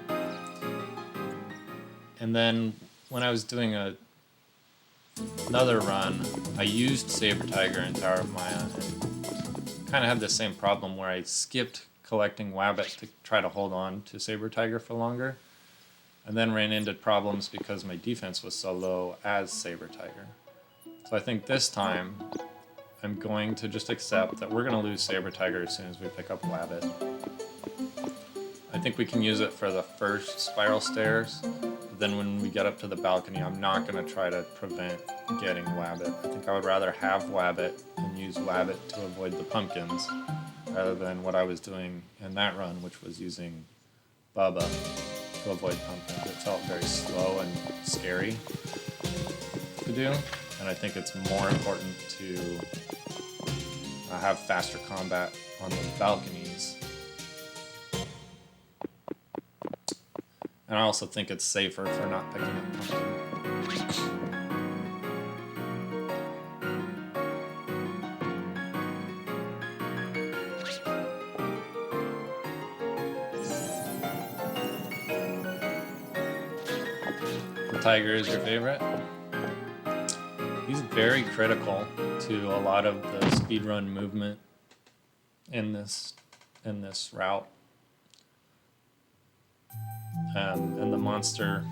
Speaker 1: And then when I was doing another run, I used Saber Tiger in Tower of Maya and kind of had the same problem where I skipped collecting Wabbit to try to hold on to Saber Tiger for longer. And then ran into problems because my defense was so low as Saber Tiger. So I think this time, I'm going to just accept that we're going to lose Saber Tiger as soon as we pick up Wabbit. I think we can use it for the first spiral stairs, but then when we get up to the balcony, I'm not going to try to prevent getting Wabbit. I think I would rather have Wabbit and use Wabbit to avoid the pumpkins, rather than what I was doing in that run, which was using Bubba to avoid pumpkins. It felt very slow and scary to do, and I think it's more important to have faster combat on the balconies. And I also think it's safer for not picking up pumpkins. Tiger is your favorite? He's very critical to a lot of the speedrun movement in this route. And the monster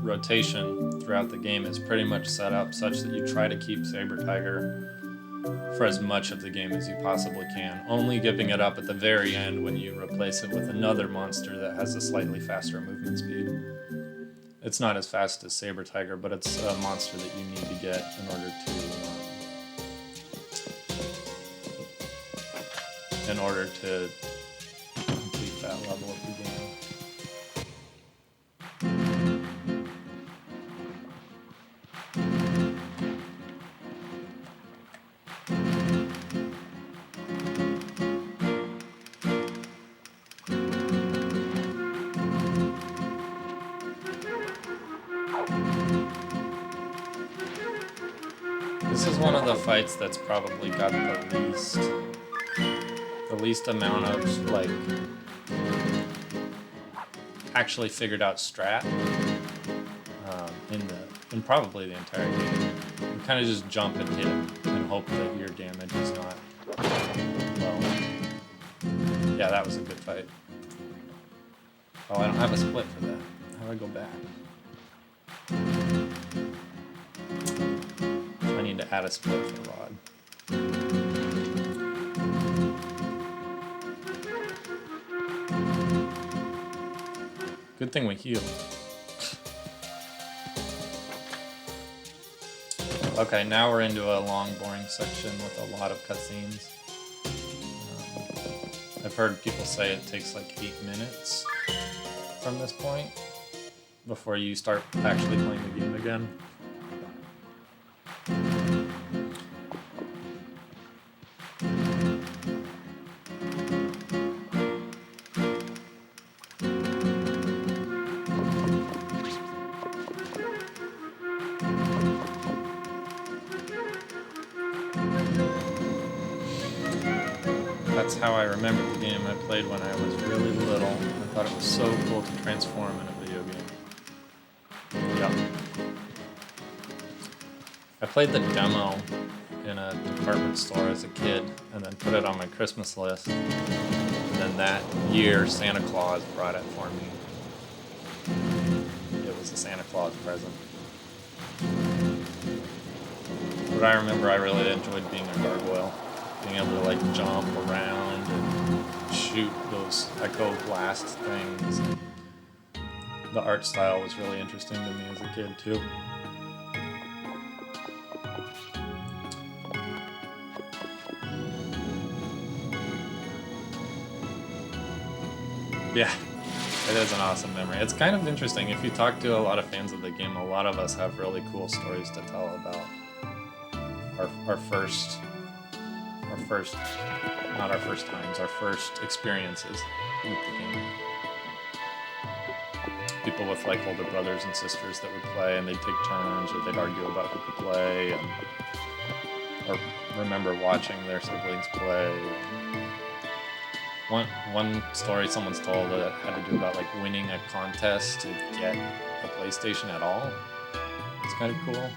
Speaker 1: rotation throughout the game is pretty much set up such that you try to keep Saber Tiger for as much of the game as you possibly can, only giving it up at the very end when you replace it with another monster that has a slightly faster movement speed. It's not as fast as Saber Tiger, but it's a monster that you need to get in order to complete that level of the game. This is one of the fights that's probably got the least amount of like actually figured out strat in probably the entire game. You kind of just jump and hit and hope that your damage is not low. Yeah, that was a good fight. Oh, I don't have a split for that. How do I go back? I need to add a split for Rod. Good thing we healed. Okay, now we're into a long, boring section with a lot of cutscenes. I've heard people say it takes like 8 minutes from this point before you start actually playing the game again. That's how I remember the game I played when I was really little. I thought it was so cool to transform in a video game. Yep. I played the demo in a department store as a kid and then put it on my Christmas list. And then that year, Santa Claus brought it for me. It was a Santa Claus present. But I remember I really enjoyed being a gargoyle. Being able to like jump around and shoot those echo blast things. The art style was really interesting to me as a kid too. Yeah, it is an awesome memory. It's kind of interesting. If you talk to a lot of fans of the game, a lot of us have really cool stories to tell about our first experiences with the game. People with like older brothers and sisters that would play and they'd take turns or they'd argue about who could play or remember watching their siblings play. One story someone's told that had to do about like winning a contest to get a PlayStation at all. It's kind of cool.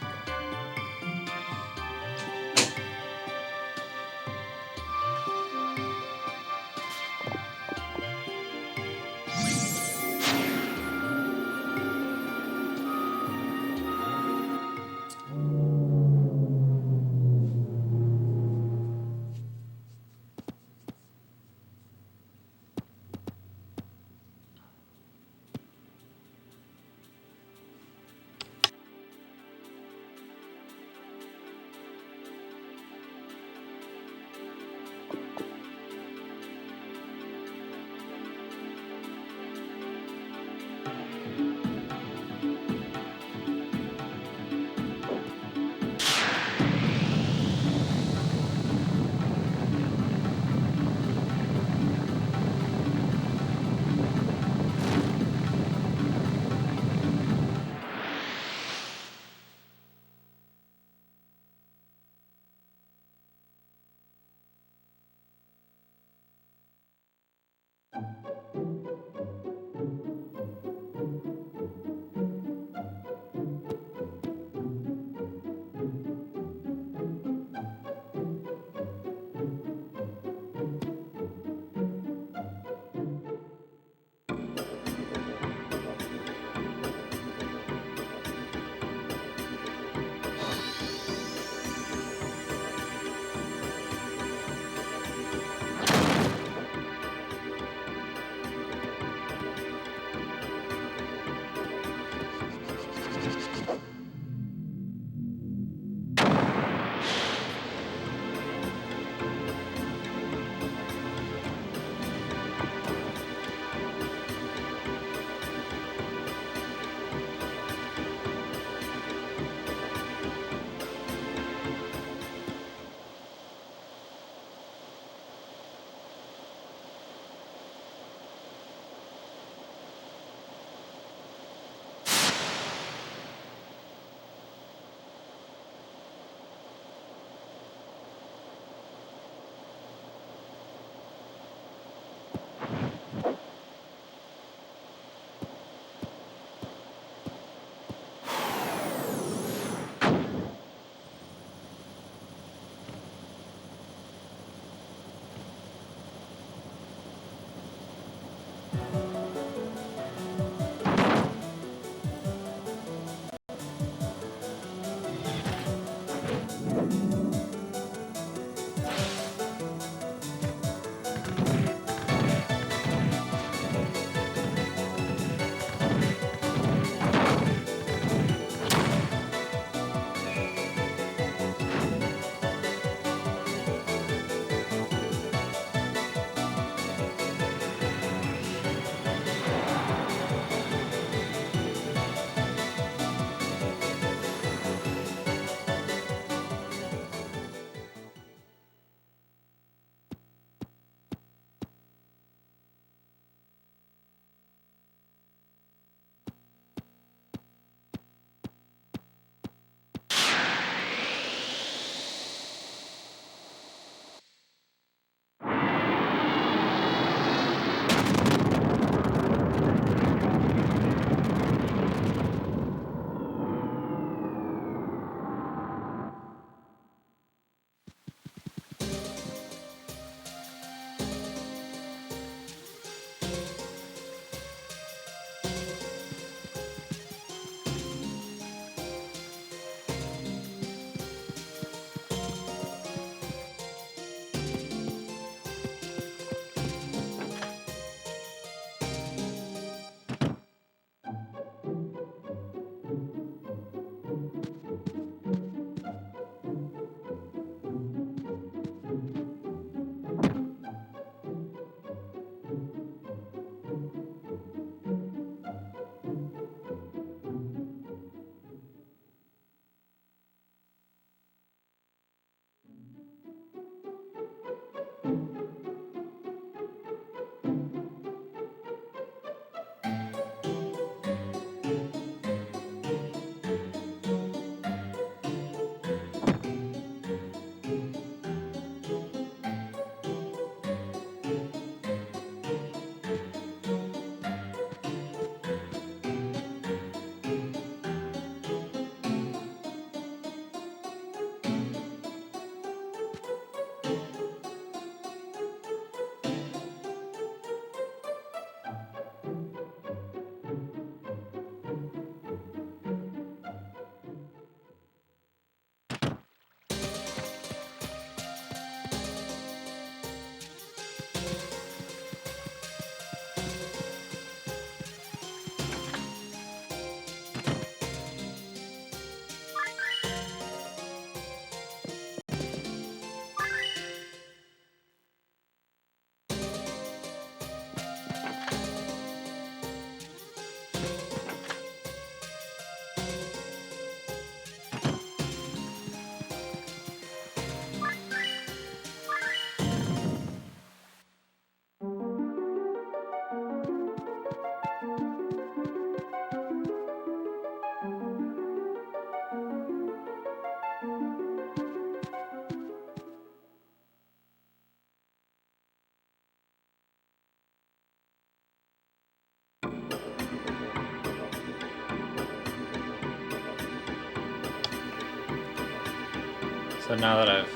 Speaker 1: So now that I've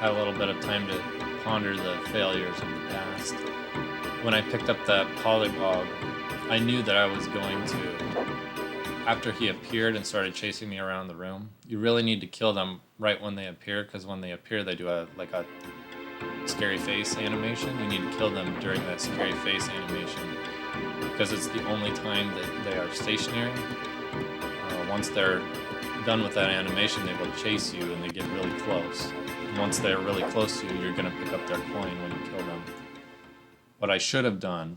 Speaker 1: had a little bit of time to ponder the failures of the past, when I picked up that polywog, I knew that I was going to, after he appeared and started chasing me around the room, you really need to kill them right when they appear, because when they appear they do a scary face animation. You need to kill them during that scary face animation, because it's the only time that they are stationary. Once they're done with that animation, they will chase you and they get really close. And once they're really close to you, you're going to pick up their coin when you kill them. What I should have done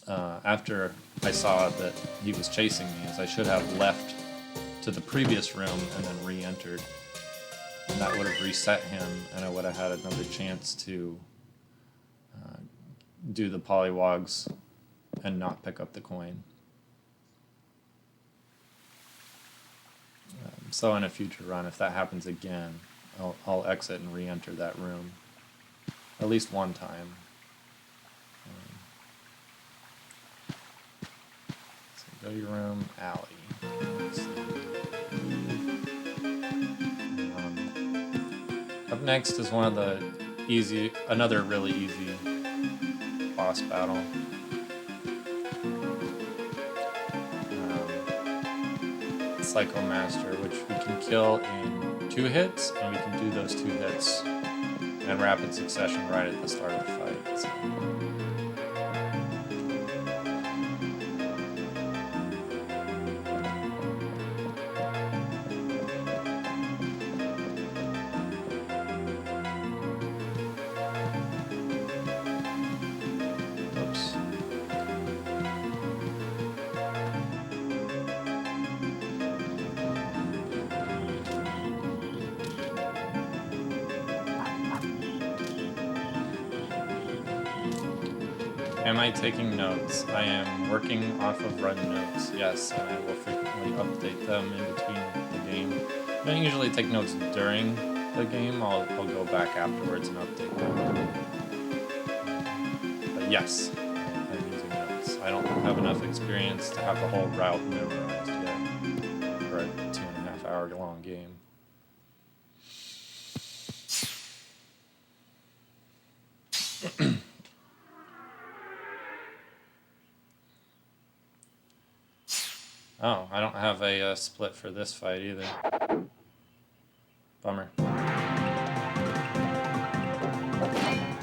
Speaker 1: after I saw that he was chasing me is I should have left to the previous room and then re-entered. And that would have reset him, and I would have had another chance to do the polywogs and not pick up the coin. So in a future run, if that happens again, I'll exit and re-enter that room at least one time. So go to your room, alley. Up next is one of the another really easy boss battle. Psycho Master, which we can kill in 2 hits, and we can do those 2 hits in rapid succession right at the start of the fight. So. Am I taking notes? I am working off of run notes, yes, and I will frequently update them in between the game. I don't usually take notes during the game. I'll go back afterwards and update them. But yes, I'm using notes. I don't have enough experience to have the whole route memorized yet for a 2.5 hour long game. Oh, I don't have a split for this fight either. Bummer.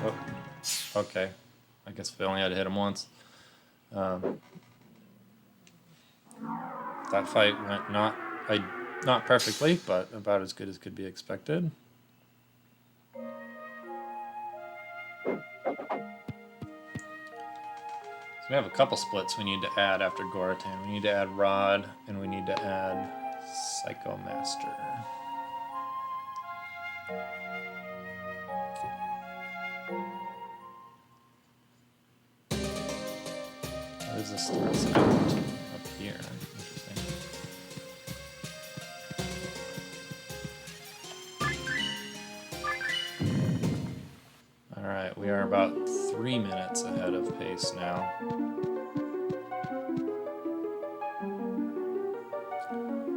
Speaker 1: Oh, okay. I guess we only had to hit him once. That fight went not perfectly, but about as good as could be expected. We have a couple splits we need to add after Goratan. We need to add Rod, and we need to add Psycho Master. What is this sound up here? Interesting. Alright, we are about 3 minutes ahead of pace now.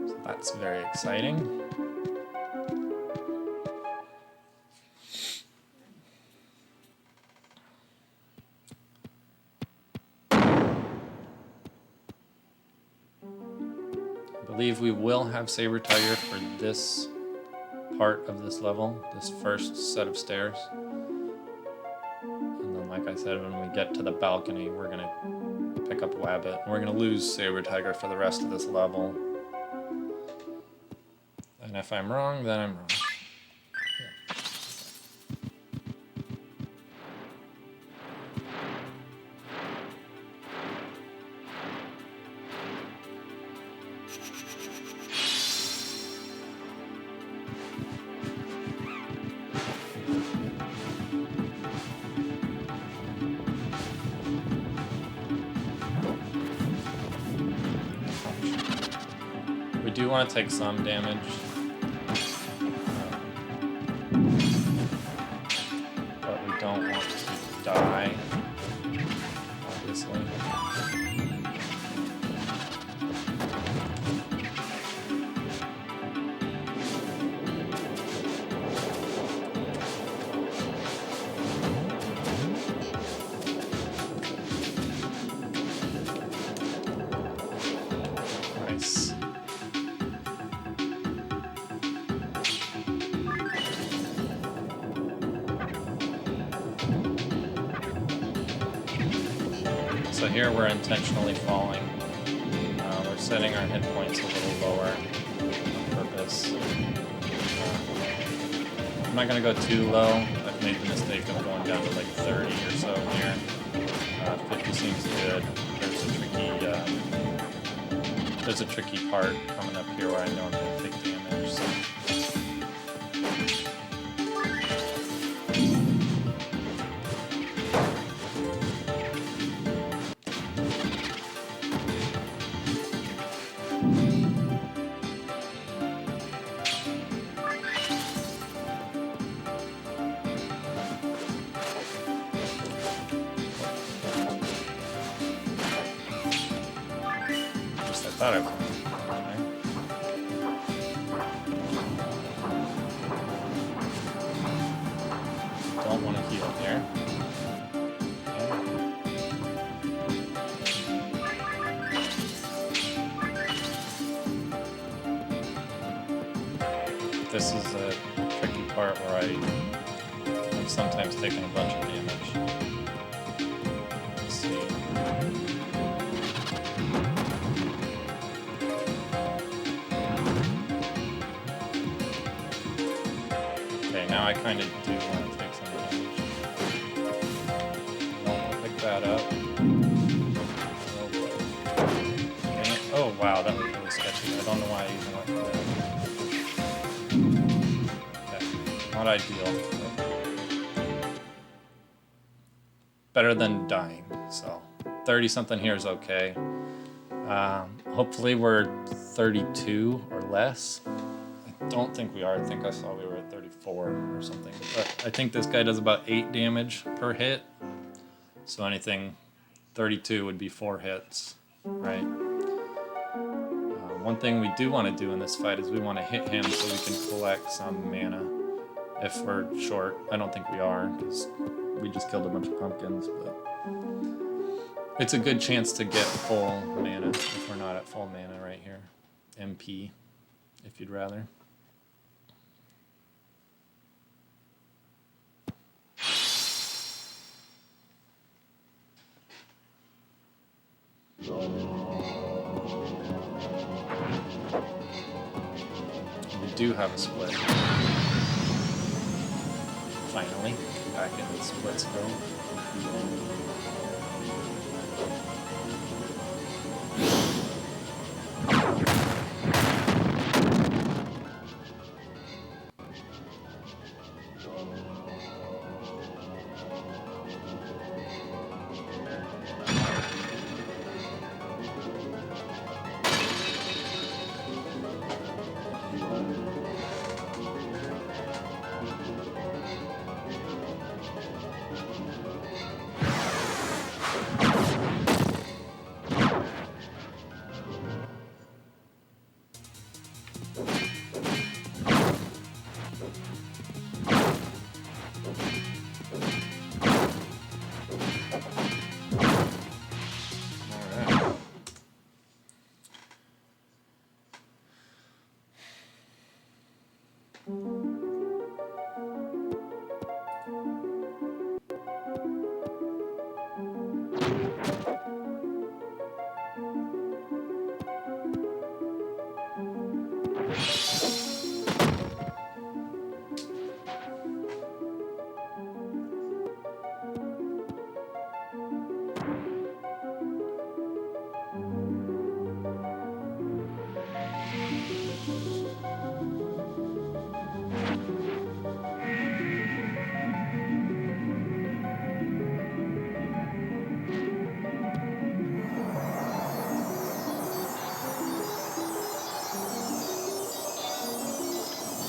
Speaker 1: So that's very exciting. I believe we will have Saber Tiger for this part of this level, this first set of stairs. Like I said, when we get to the balcony, we're going to pick up Wabbit. And we're going to lose Saber Tiger for the rest of this level. And if I'm wrong, then I'm wrong. We do want to take some damage. But we don't want to die, obviously. So here we're intentionally falling. We're setting our hit points a little lower on purpose. I'm not going to go too low. I've made the mistake of going down to like 30 or so here. 50 seems good. There's a tricky part coming up here where I know I'm going to take damage. So. I thought I was. Don't want to heal here. This is a tricky part where I've sometimes taken a bunch of damage. Let's see. Now I kind of do want to take some damage. Don't pick that up. Oh wow, that was really sketchy. I don't know why I even went for that. Okay, not ideal. Better than dying. So 30 something here is okay. Hopefully we're 32 or less. I don't think we are. I think I saw we were at 34 or something. But I think this guy does about 8 damage per hit. So anything 32 would be 4 hits, right? One thing we do want to do in this fight is we want to hit him so we can collect some mana if we're short. I don't think we are because we just killed a bunch of pumpkins, but it's a good chance to get full mana if we're not at full mana right here. MP, if you'd rather. We do have a split. Finally, back in the splits go.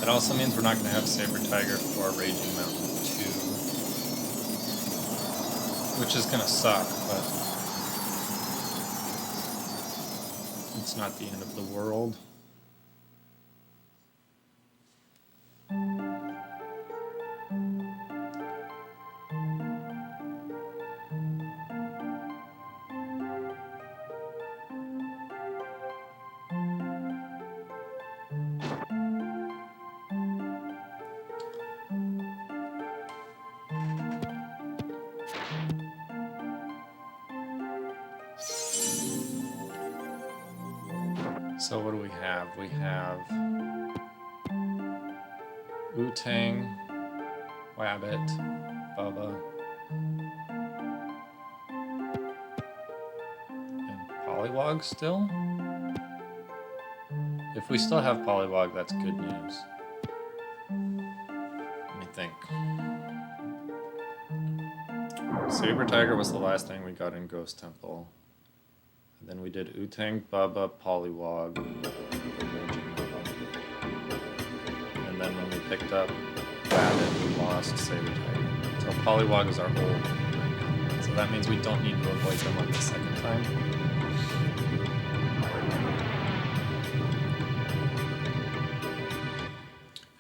Speaker 1: That also means we're not going to have Saber Tiger for Raging Mountain 2, which is going to suck, but it's not the end of the world. So what do we have? We have Wu-Tang, Wabbit, Bubba, and Pollywog still? If we still have Pollywog, that's good news. Let me think. Saber Tiger was the last thing we got in Ghost Temple. And then we did Wu-Tang, Bubba, Pollywog, and then when we picked up Wabbit, we lost Saber Tiger. So Pollywog is our old one right now. So that means we don't need to avoid them like the second time.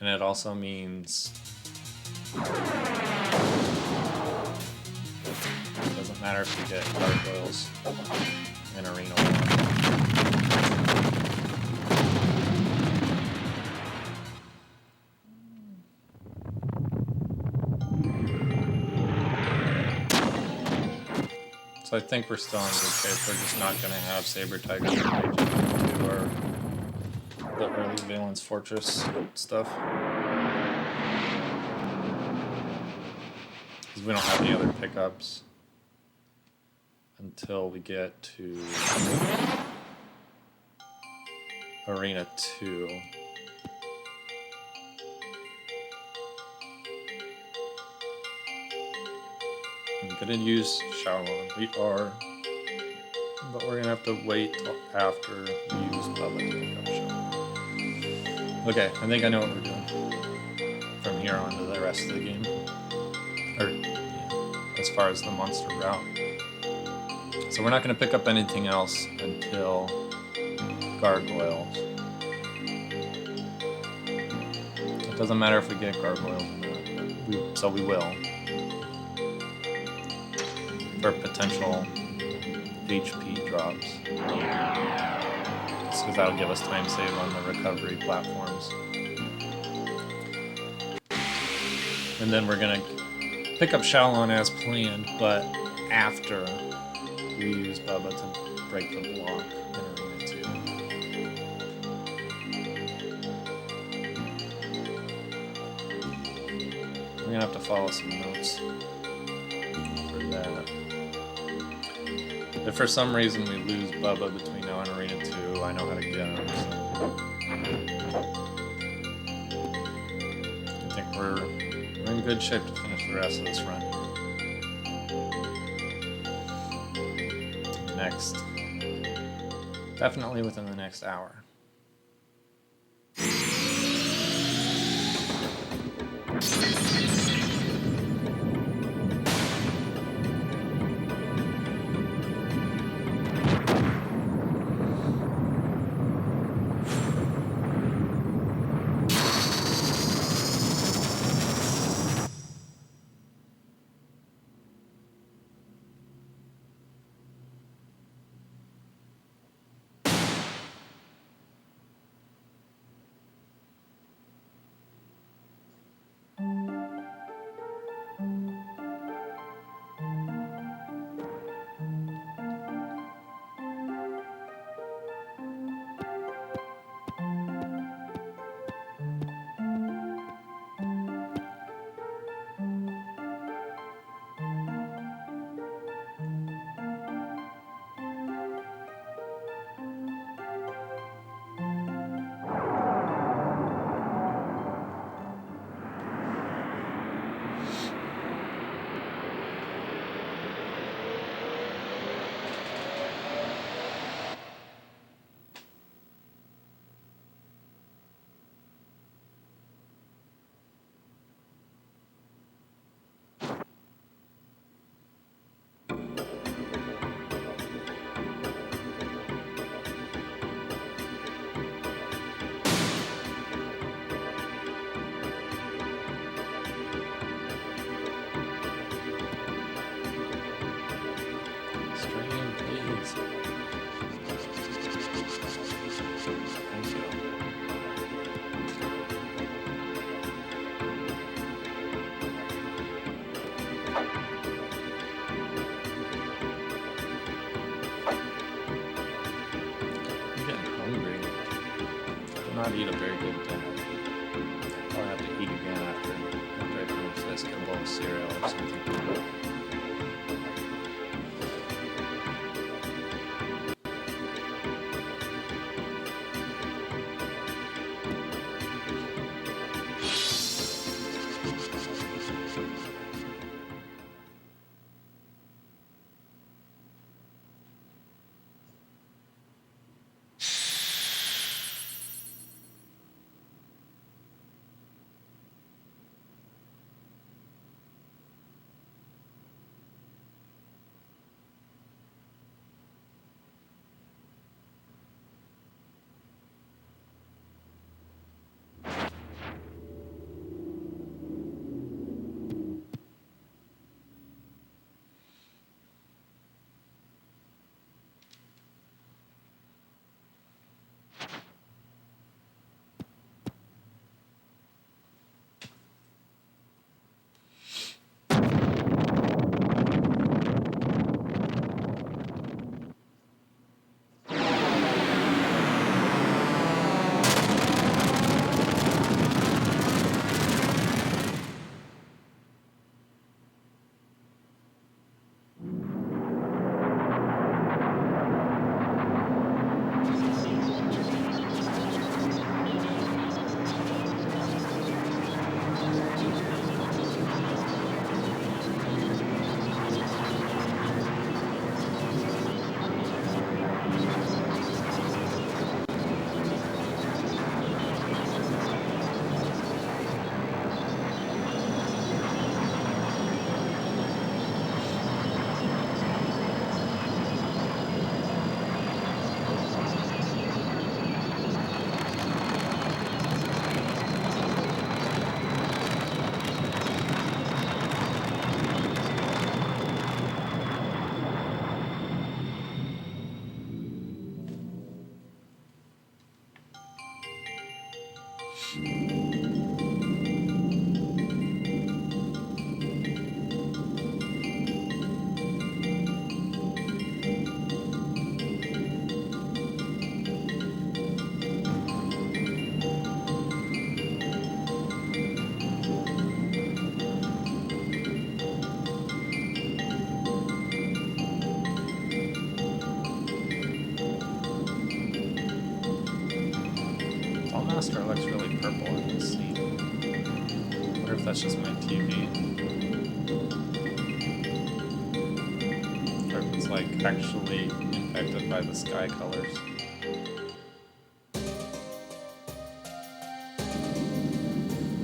Speaker 1: And it also means it doesn't matter if you get gargoyles in Arena 1. So I think we're still in good shape. We're just not going to have Saber Tiger to our the early Valence Fortress stuff. Because we don't have any other pickups until we get to Arena 2. I'm gonna use Shaolin. We are, but we're gonna have to wait till after we use Bubba to pick up Shaolin. Okay, I think I know what we're doing from here on to the rest of the game. Or, yeah, as far as the monster route. So we're not going to pick up anything else until gargoyles. It doesn't matter if we get gargoyles or not, so we will. For potential HP drops. Because that'll give us time save on the recovery platforms. And then we're going to pick up Shaolin as planned, but after we use Bubba to break the block in Arena 2. We're going to have to follow some notes for that. If for some reason we lose Bubba between now and Arena 2, I know how to get him, so I think we're in good shape to finish the rest of this run. Next. Definitely within the next hour. I'm getting hungry. not eat a very good dinner. I'll have to eat again after I finish this, get a bowl of cereal or something. Master looks really purple in this scene. I wonder if that's just my TV. Or if it's like actually infected by the sky colors.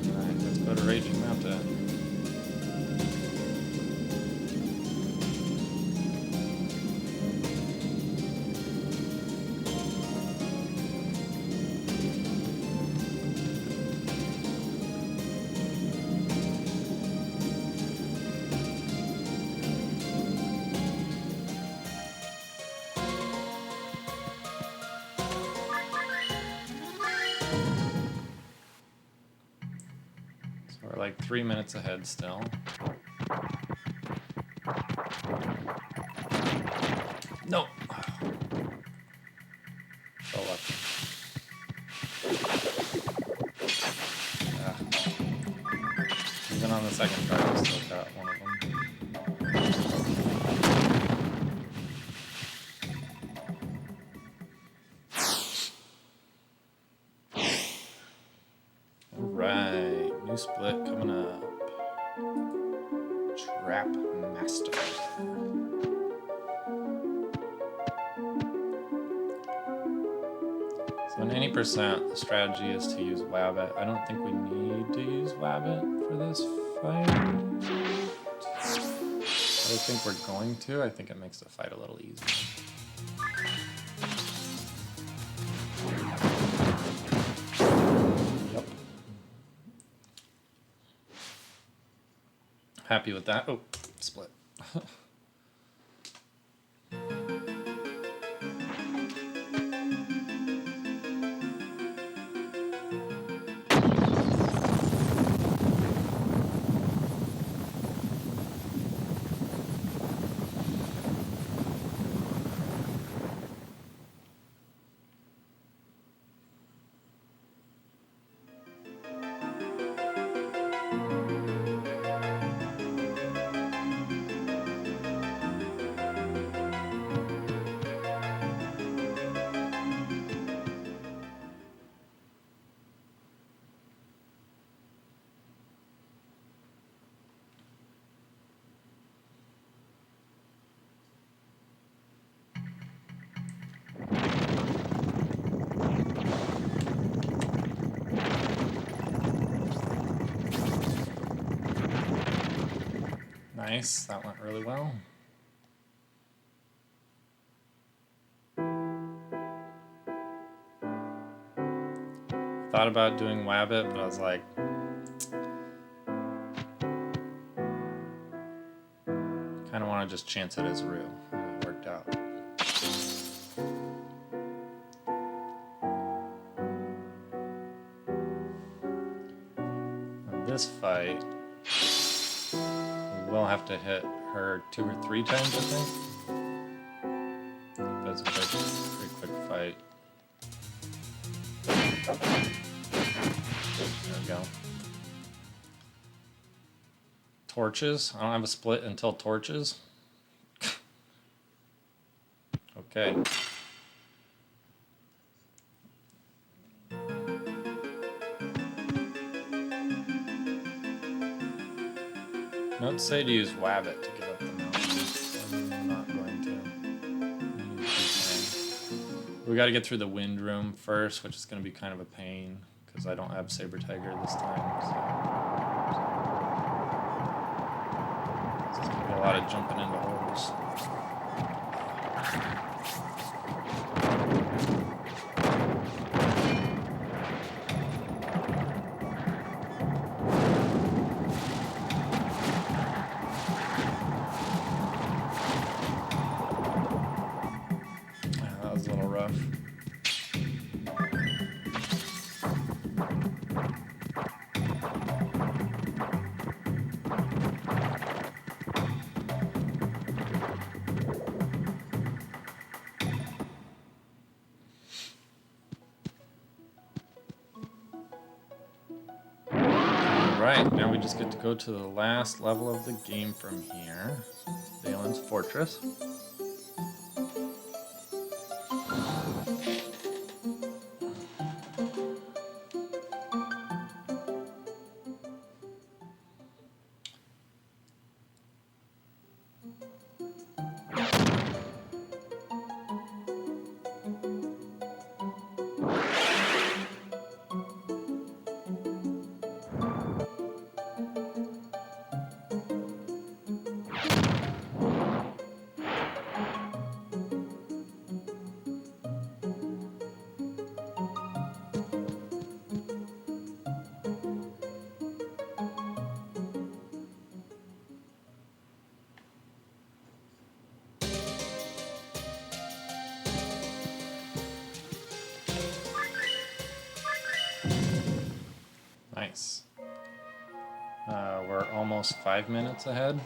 Speaker 1: Alright, let's go to Raging Mountain. We're like 3 minutes ahead still. No! So lucky. Even on the second try, I still got one of them. Alright, new split coming up. Trap Master. So in 80%, the strategy is to use Wabbit. I don't think we need to use Wabbit for this fight. I think we're going to. I think it makes the fight a little easier. Yep. Happy with that. Oh, split. Nice, that went really well. Thought about doing Wabbit, but I was like, kind of want to just chance it as Rue. It worked out. In this fight, we will have to hit her 2 or 3 times, I think. That's a pretty quick fight. There we go. Torches. I don't have a split until torches. Okay. Notes say to use Wabbit to get up the mountain. I'm not going to. We got to get through the wind room first, which is going to be kind of a pain because I don't have Saber Tiger this time. So it's going to be a lot of jumping into holes. That was a little rough. Alright, now we just get to go to the last level of the game from here. Valen's Fortress. Nice. We're almost 5 minutes ahead.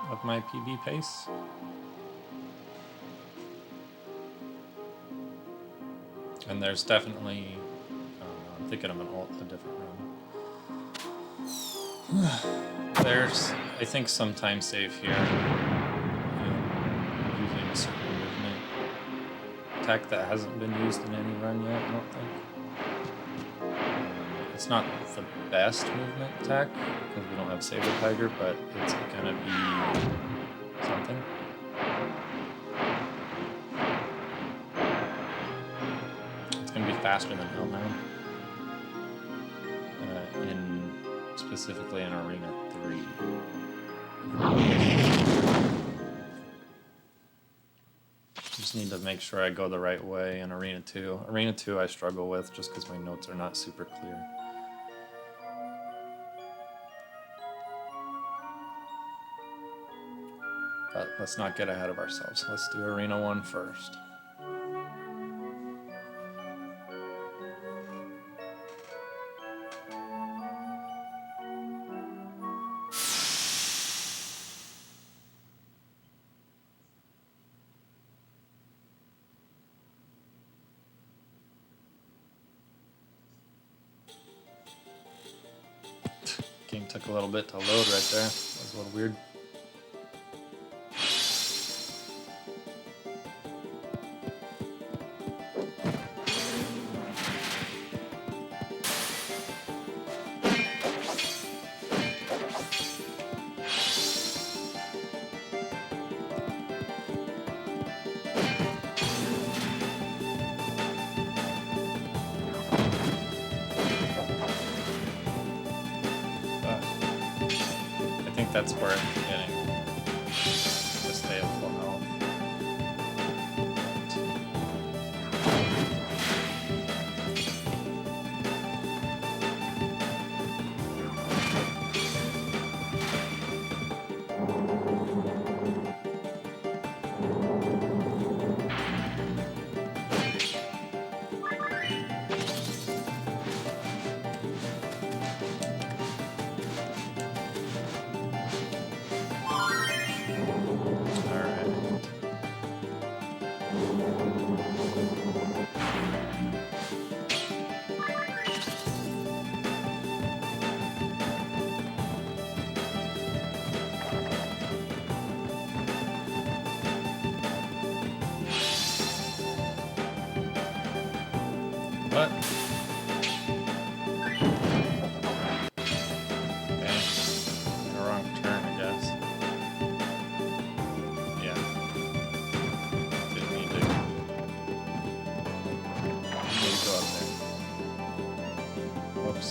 Speaker 1: Of my PB pace. And there's definitely, I'm thinking of a different room. There's, I think, some time save here using a certain movement tech that hasn't been used in any run yet, I don't think. It's not the best movement tech, because we don't have Saber Tiger, but it's gonna be something. It's gonna be faster than Hellhound. Specifically in Arena 3. Just need to make sure I go the right way in Arena 2. Arena 2 I struggle with just because my notes are not super clear. But let's not get ahead of ourselves. Let's do Arena 1 first. Game took a little bit to load right there. That was a little weird. that's worth getting to stay at full health. What? Okay. In the wrong turn, I guess. Yeah. Didn't need to go up there. Whoops.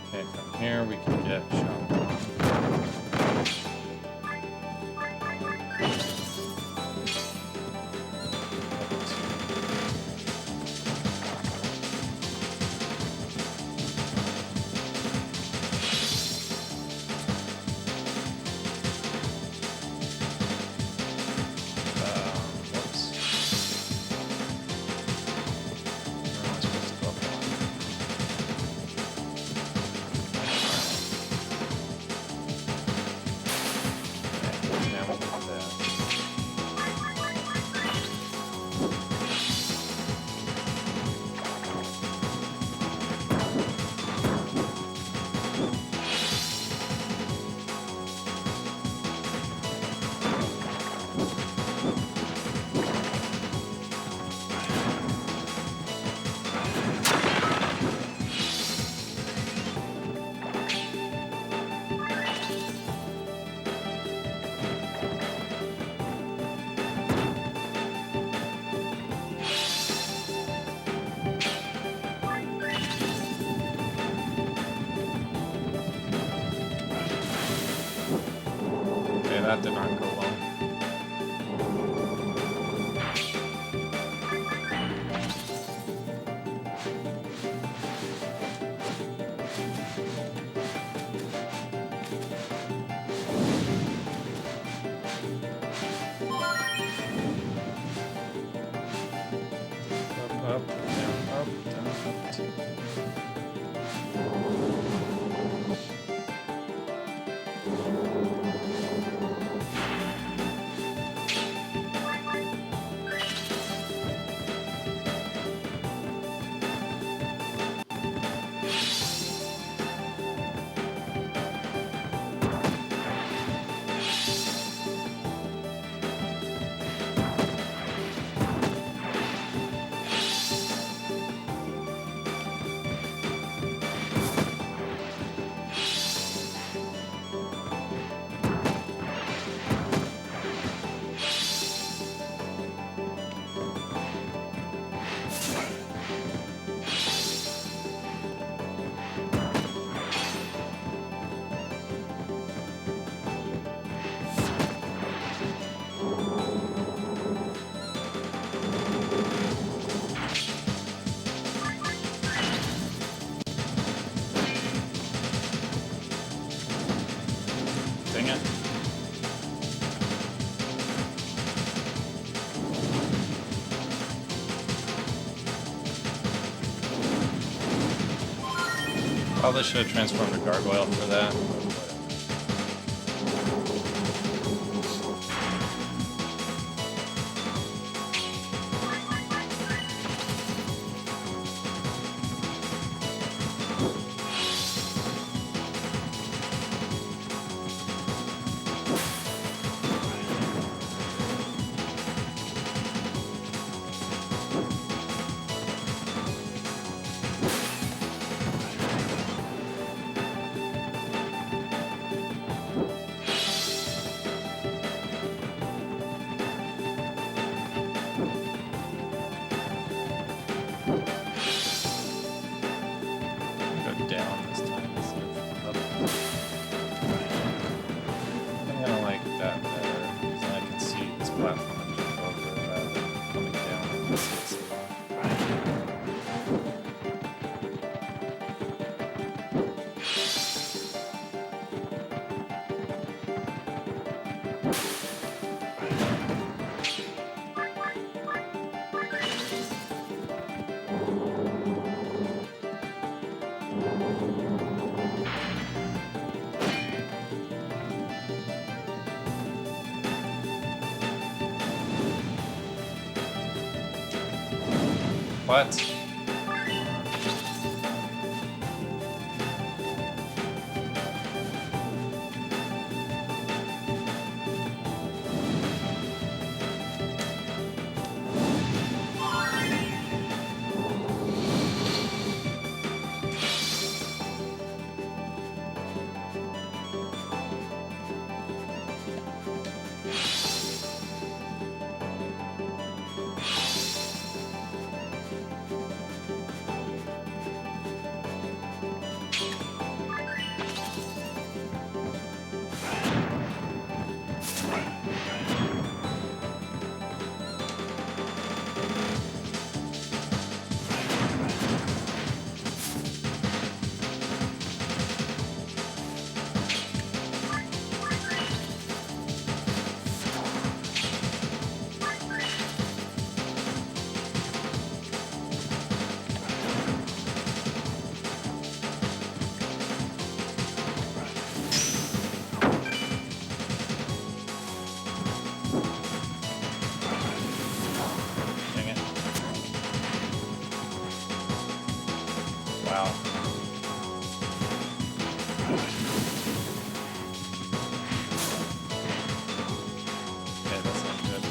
Speaker 1: Okay, from here we can get shot. That did not go well. Up, down, up, down, up. Dang it. Probably should have transformed a gargoyle for that. What? Wow. Okay, that's not good.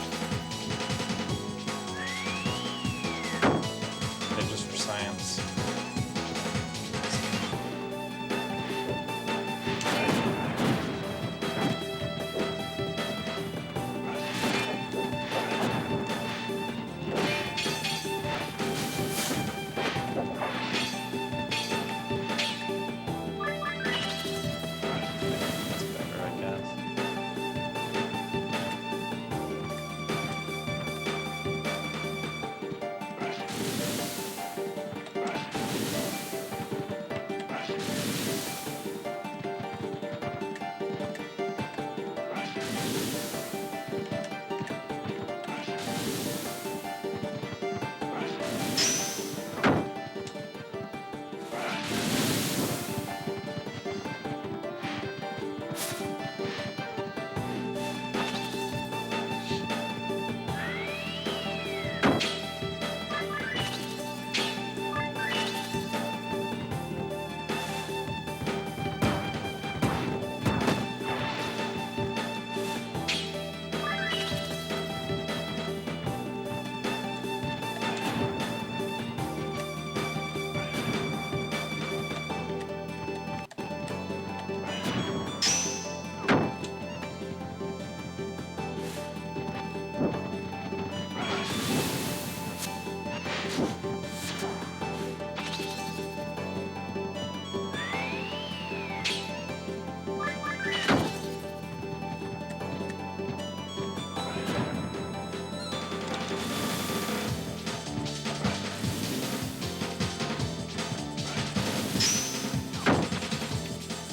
Speaker 1: Okay, just for science.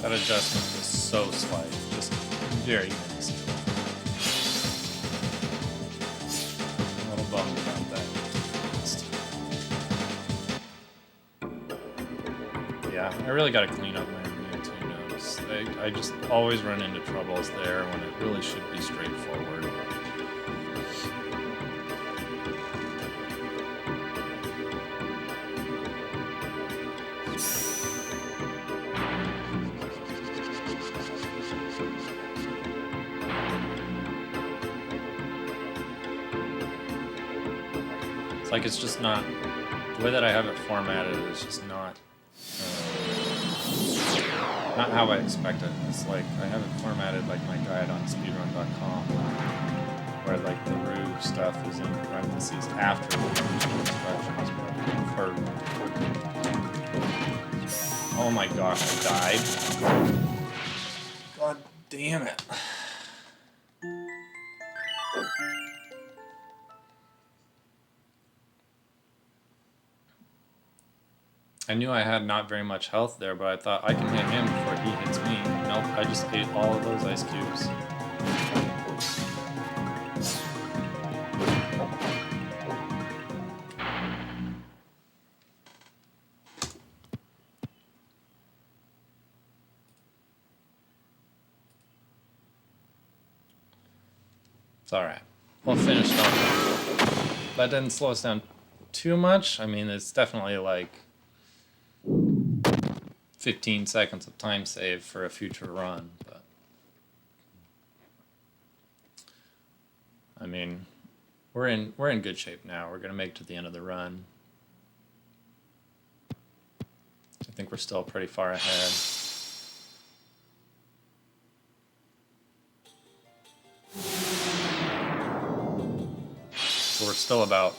Speaker 1: That adjustment was so slight, just very minuscule. I'm a little bummed about that. Yeah, I really gotta clean up my Rue 2 notes. I just always run into troubles there when it really should be straightforward. It's like it's just not, the way that I have it formatted is just not how I expect it. It's like I have it formatted like my guide on speedrun.com, where like the Rue stuff is in parentheses after the instructions. Oh my gosh, I died. God damn it. I knew I had not very much health there, but I thought I can hit him before he hits me. Nope, I just ate all of those ice cubes. It's alright. We'll finish off. That didn't slow us down too much. I mean, it's definitely like 15 seconds of time save for a future run, but I mean, we're in good shape now. We're gonna make it to the end of the run. I think we're still pretty far ahead. So we're still about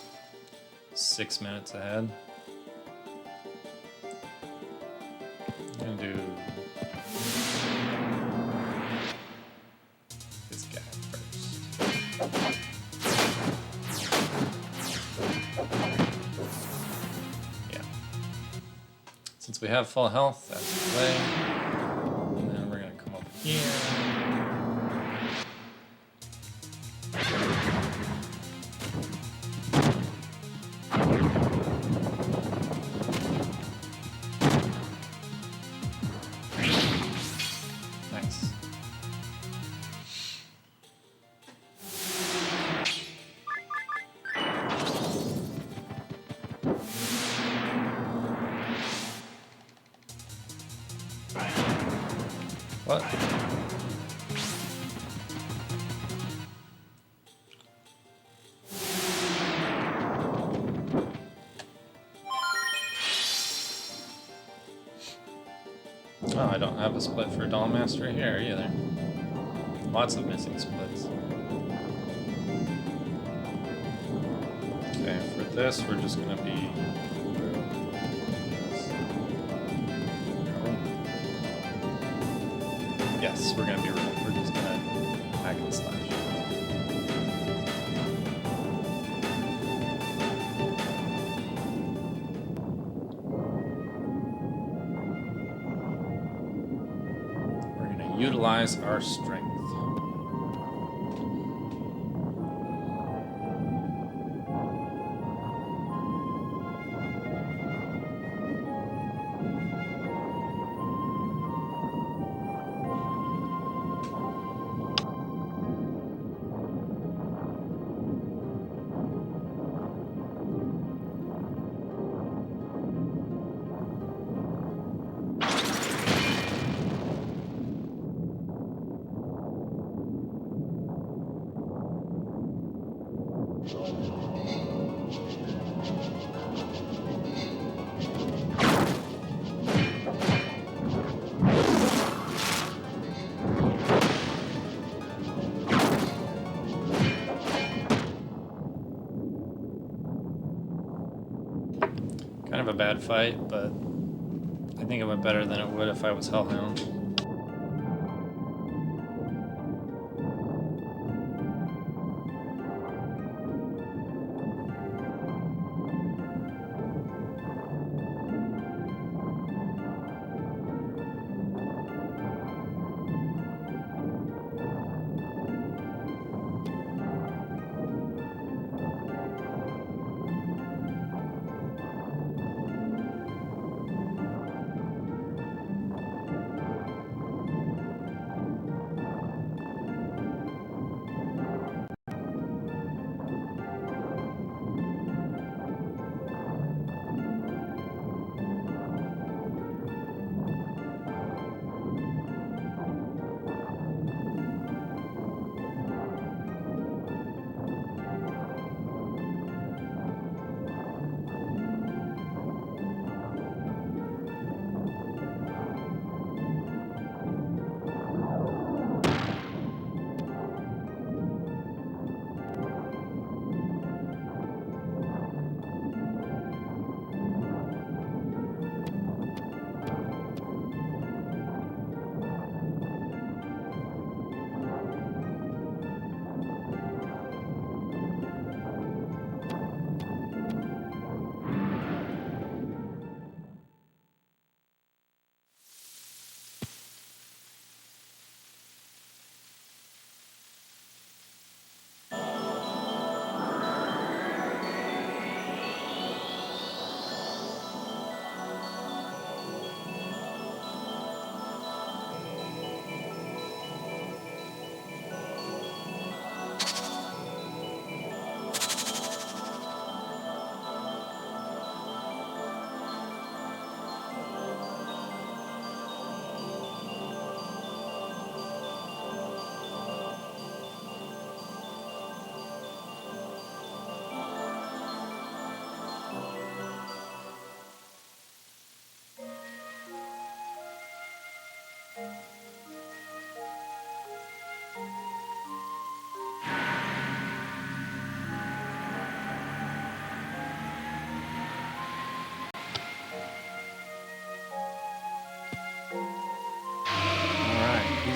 Speaker 1: 6 minutes ahead. I'm gonna do this guy first. Yeah. Since we have full health, that's the play. And then we're gonna come over here. Nice. What? Oh, I don't have a split for Doll Master here either. Lots of missing splits. Okay, for this we're just gonna be yes, we're gonna be we're just gonna hack and slash. We're gonna utilize our strength. Kind of a bad fight, but I think it went better than it would if I was Hellhound.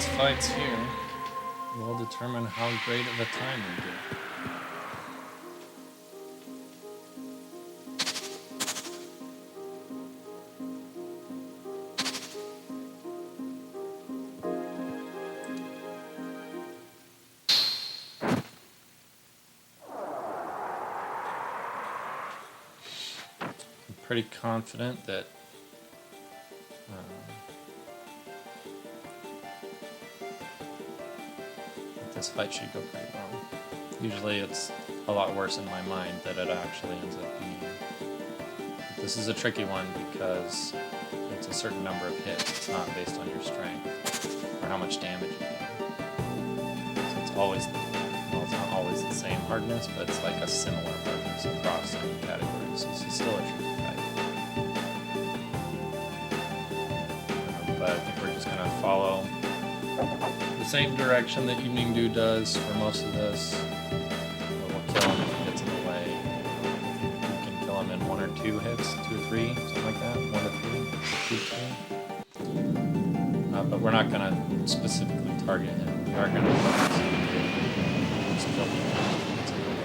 Speaker 1: these fights here will determine how great of a time we get. I'm pretty confident that this fight should go pretty well. Usually it's a lot worse in my mind than it actually ends up being. But this is a tricky one because it's a certain number of hits. It's not based on your strength or how much damage you do. So it's always, well, it's not always the same hardness, but it's like a similar hardness across some categories. So it's still a tricky fight. But I think we're just going to follow the same direction that Evening Dew does for most of this. We'll kill him if he gets in the way. We can kill him in 1 or 2 hits, 2 or 3, something like that. 1 to 3, 2 to 3. But we're not going to specifically target him. We are going to focus on just kill him if he gets in the way.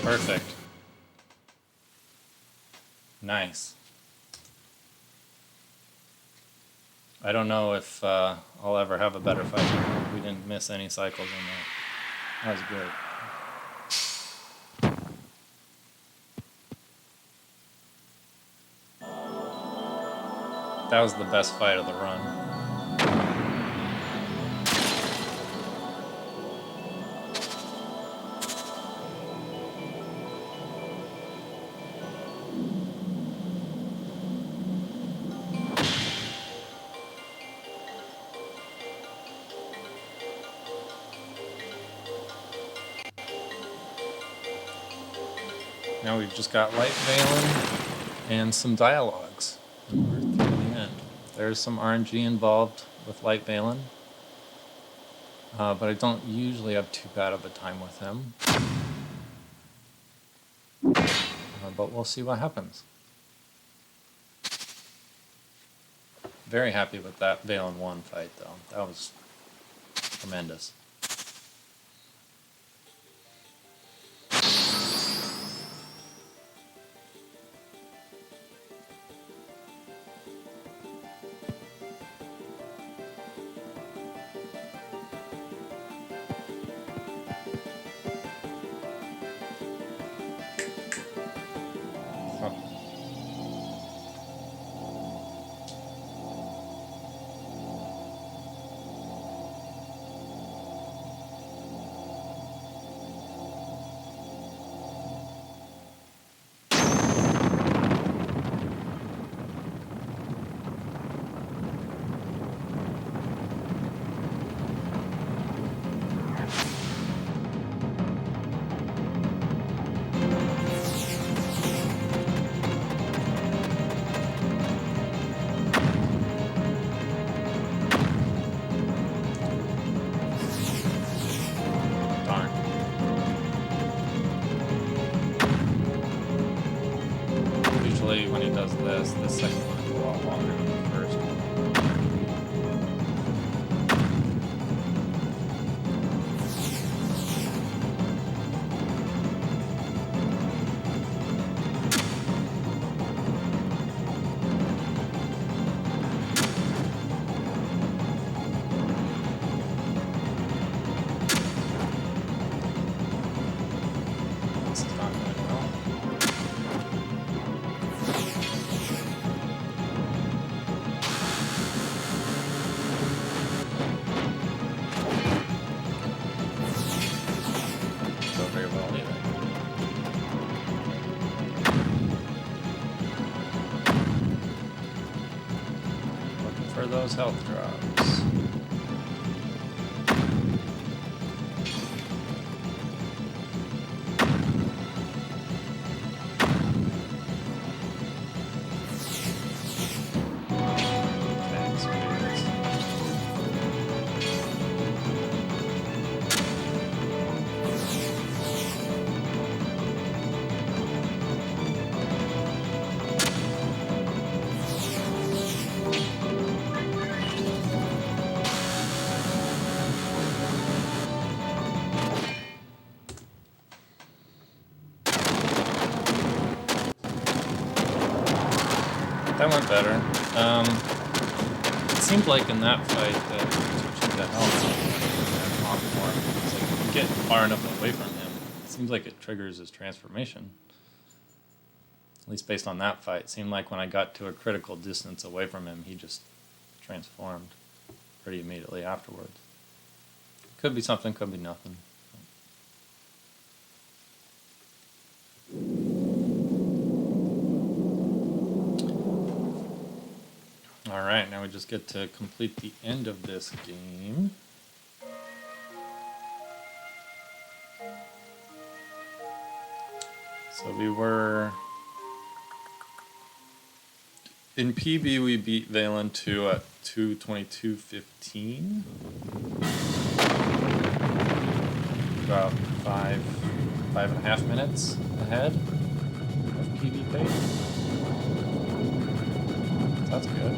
Speaker 1: Perfect. Nice. I don't know if I'll ever have a better fight. We didn't miss any cycles on that. That was great. That was the best fight of the run. Now we've just got Light Valen and some dialogues. And we're through the end. There's some RNG involved with Light Valen, but I don't usually have too bad of a time with him. But we'll see what happens. Very happy with that Valen 1 fight, though. That was tremendous. When he does this, the second one is a lot longer than the first one. This is not going well. those health drops. That went better. It seemed like in that fight that switching to health a lot more. It's like if you get far enough away from him, it seems like it triggers his transformation. At least based on that fight. It seemed like when I got to a critical distance away from him, he just transformed pretty immediately afterwards. Could be something, could be nothing. Alright, now we just get to complete the end of this game. So we were... In PB we beat Valen 2 at 2:22:15. About 5.5 minutes ahead of PB pace. That's good.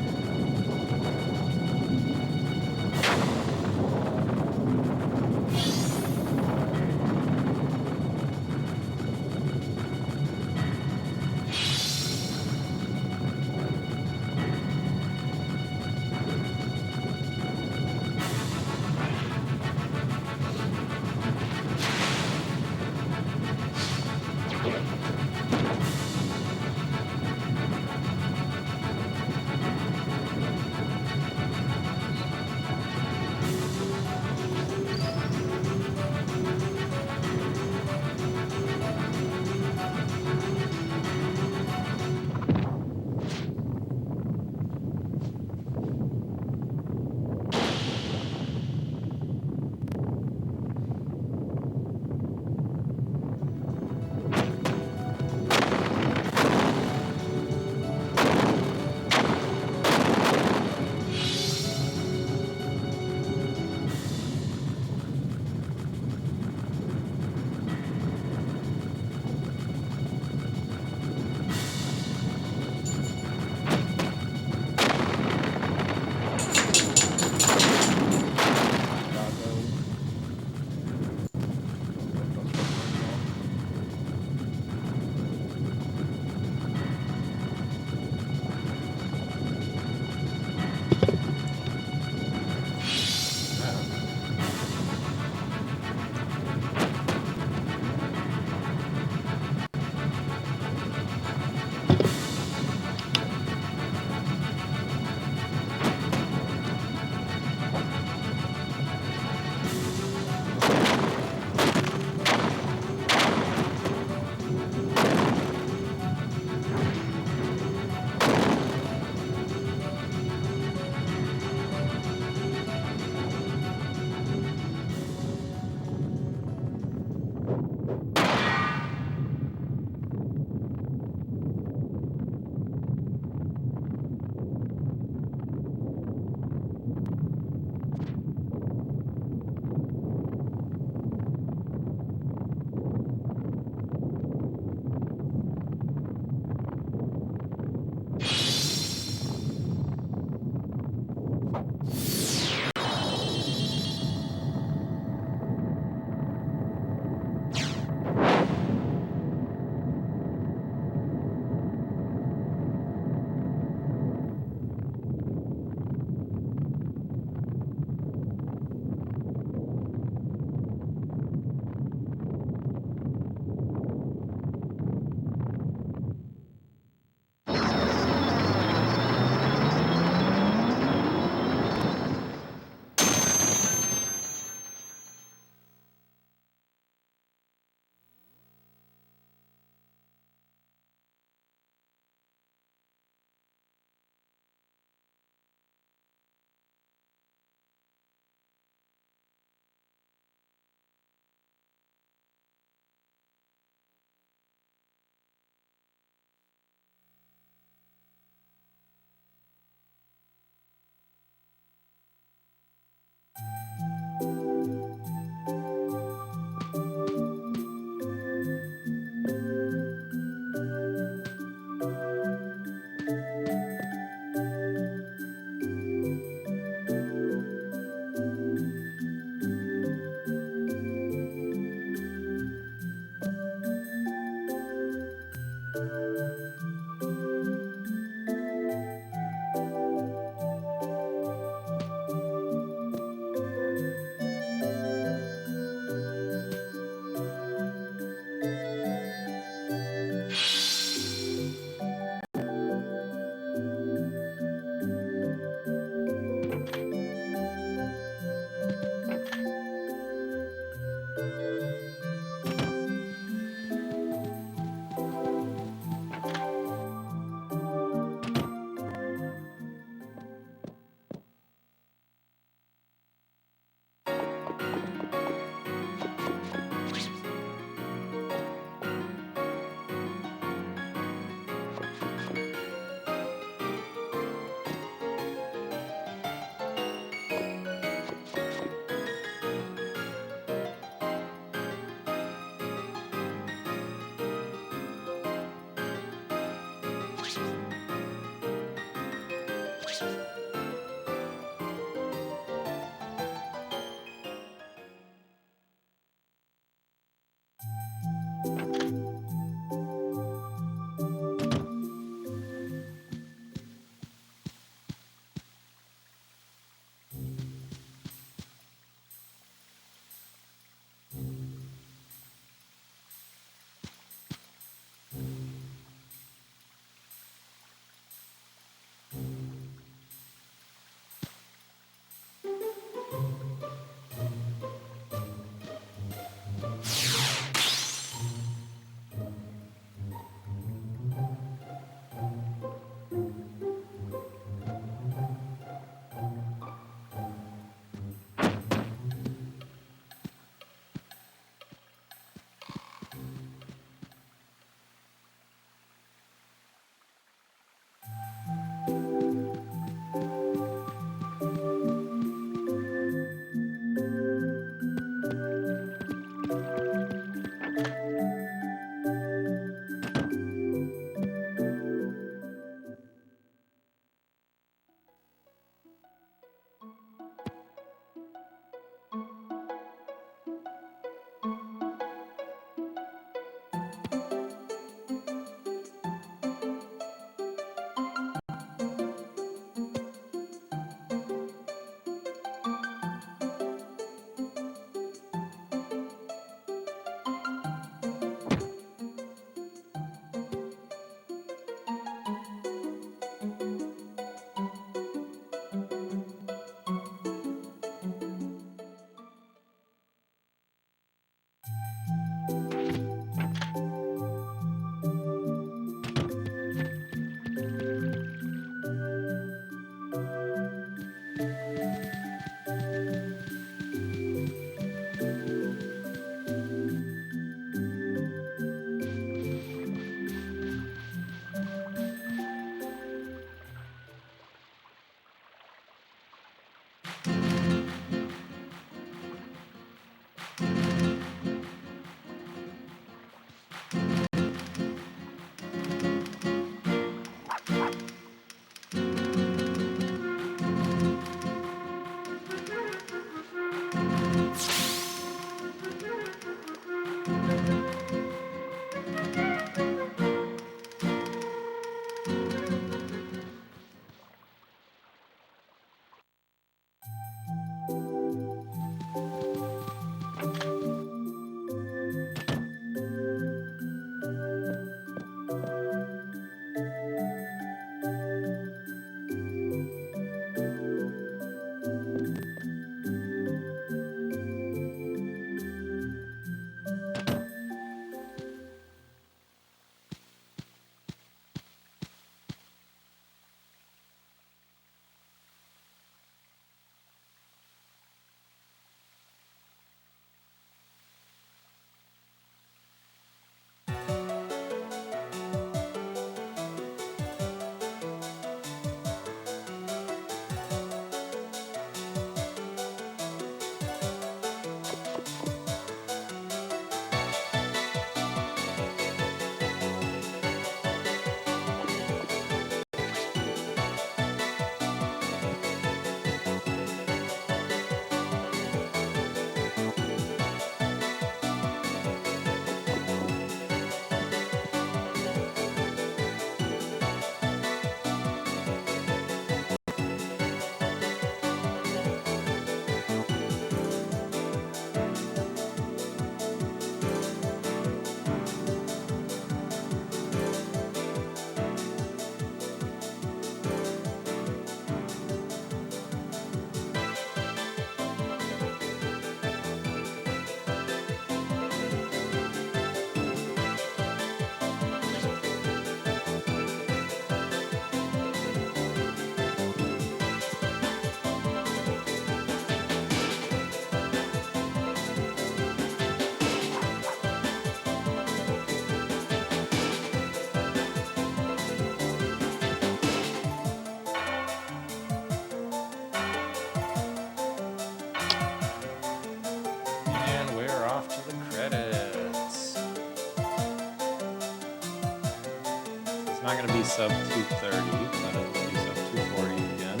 Speaker 1: not going to be sub 230, but it'll be sub 240 again.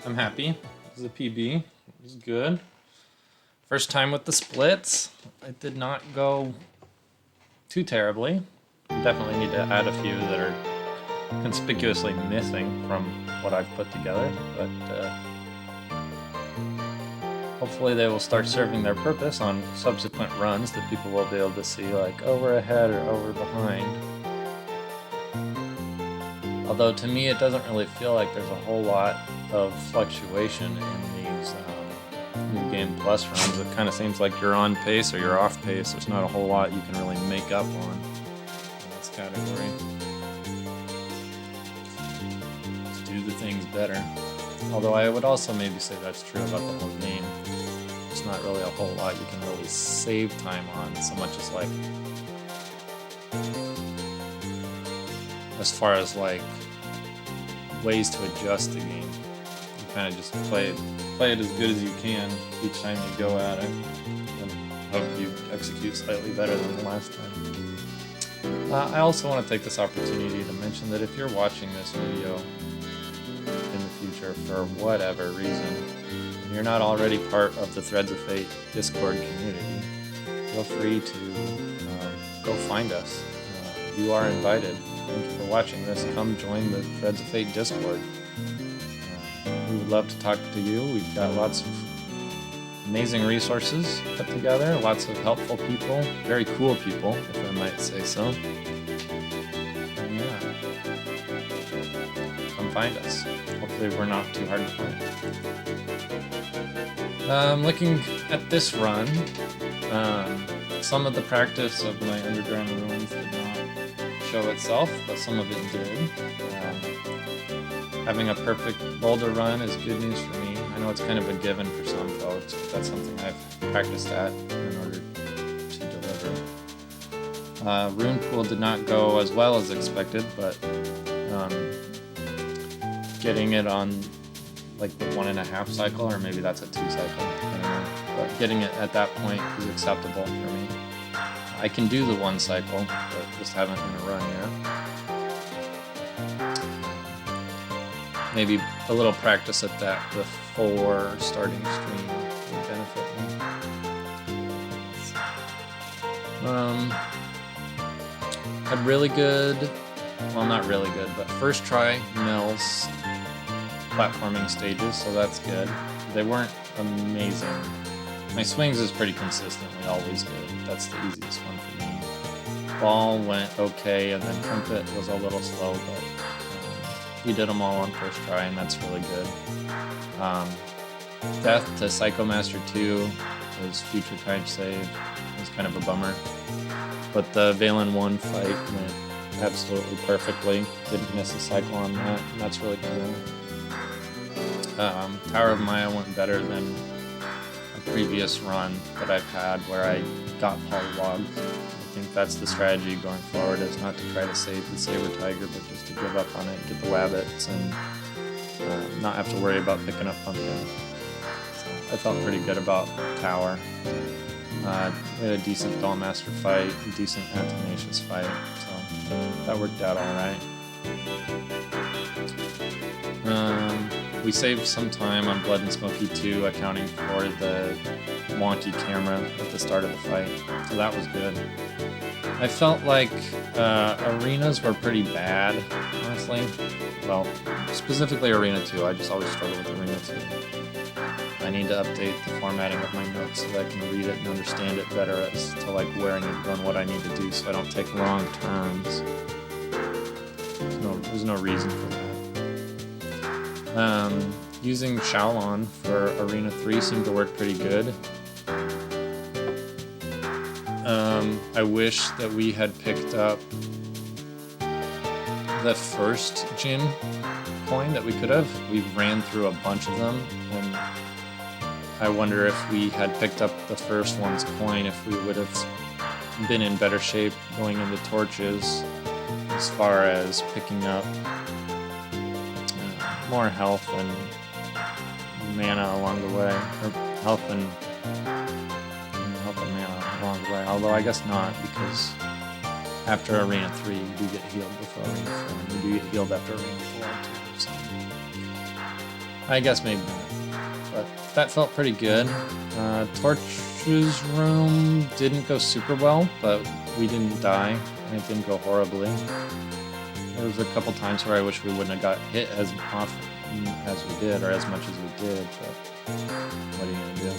Speaker 1: I'm happy. This is a PB. This is good. First time with the splits. It did not go too terribly. Definitely need to add a few that are conspicuously missing from what I've put together, but hopefully they will start serving their purpose on subsequent runs that people will be able to see, like, oh, we're ahead or oh, we're behind. Although to me it doesn't really feel like there's a whole lot of fluctuation in these New Game Plus runs. It kind of seems like you're on pace or you're off pace. There's not a whole lot you can really make up on in this category. Just do the things better. Although I would also maybe say that's true about the whole game. There's not really a whole lot you can really save time on, so much as like, as far as like ways to adjust the game. You kind of just play it as good as you can each time you go at it, and hope you execute slightly better than the last time. I also want to take this opportunity to mention that if you're watching this video in the future for whatever reason, and you're not already part of the Threads of Fate Discord community, feel free to go find us. You are invited. Thank you for watching this. Come join the Threads of Fate Discord. We would love to talk to you. We've got lots of amazing resources put together, lots of helpful people, very cool people, if I might say so. And yeah, come find us. Hopefully we're not too hard to find. Looking at this run, some of the practice of my underground ruins did not show itself, but some of it did. Having a perfect boulder run is good news for me. I know it's kind of a given for some folks, but that's something I've practiced at in order to deliver. Rune Pool did not go as well as expected, but getting it on like the 1.5 cycle, or maybe that's a 2 cycle, I don't know. But getting it at that point is acceptable for me. I can do the 1 cycle, but just haven't in a run yet. Maybe a little practice at that before starting stream would benefit me. Had really good, well, not really good, but first try mills platforming stages, so that's good. They weren't amazing. My swings is pretty consistently always good. That's the easiest one for me. Ball went okay, and then trumpet was a little slow, but we did them all on first try, and that's really good. Death to Psychomaster 2 was future time save. It was kind of a bummer. But the Valen 1 fight went absolutely perfectly. Didn't miss a cycle on that, and that's really cool. Tower of Maya went better than a previous run that I've had where I got polywogged. I think that's the strategy going forward, is not to try to save the Saber Tiger, but just to give up on it, get the Wabbits, and not have to worry about picking up Pumpkin. So I felt pretty good about Tower. We had a decent Dollmaster fight, a decent Athanasius fight, so that worked out alright. We saved some time on Blood and Smoky 2, accounting for the wonky camera at the start of the fight, so that was good. I felt like arenas were pretty bad, honestly. Well, specifically Arena 2, I just always struggle with Arena 2. I need to update the formatting of my notes so that I can read it and understand it better as to like where I need to go and what I need to do so I don't take wrong turns. There's no reason for that. Using Shaolon for Arena 3 seemed to work pretty good. I wish that we had picked up the first Jin coin that we could have. We ran through a bunch of them, and I wonder if we had picked up the first one's coin, if we would have been in better shape going into torches as far as picking up more health and mana along the way, or health and mana along the way, although I guess not, because after Arena 3, you do get healed before Arena 4, and you do get healed after Arena 4 too, so I guess maybe not. But that felt pretty good. Torch's room didn't go super well, but we didn't die, and it didn't go horribly. There was a couple times where I wish we wouldn't have got hit as often as we did, or as much as we did, but what are you gonna do?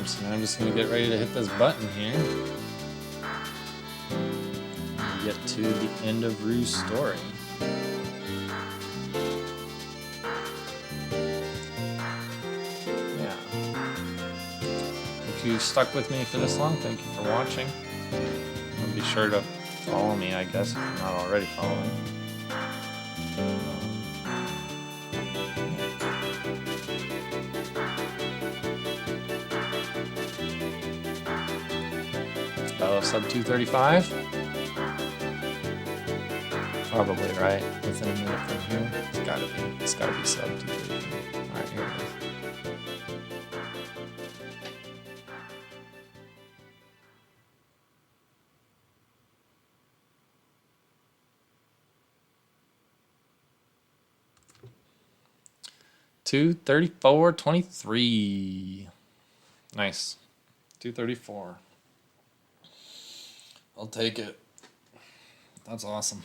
Speaker 1: So now I'm just gonna get ready to hit this button here. And get to the end of Rue's story. Yeah. If you stuck with me for this long, thank you for watching. And be sure to follow me, I guess, if you're not already following. Sub 235? Probably, right? Within a minute from here. It's gotta be. It's gotta be sub 235. Alright, here it is. $234.23. Nice. 234. I'll take it. That's awesome.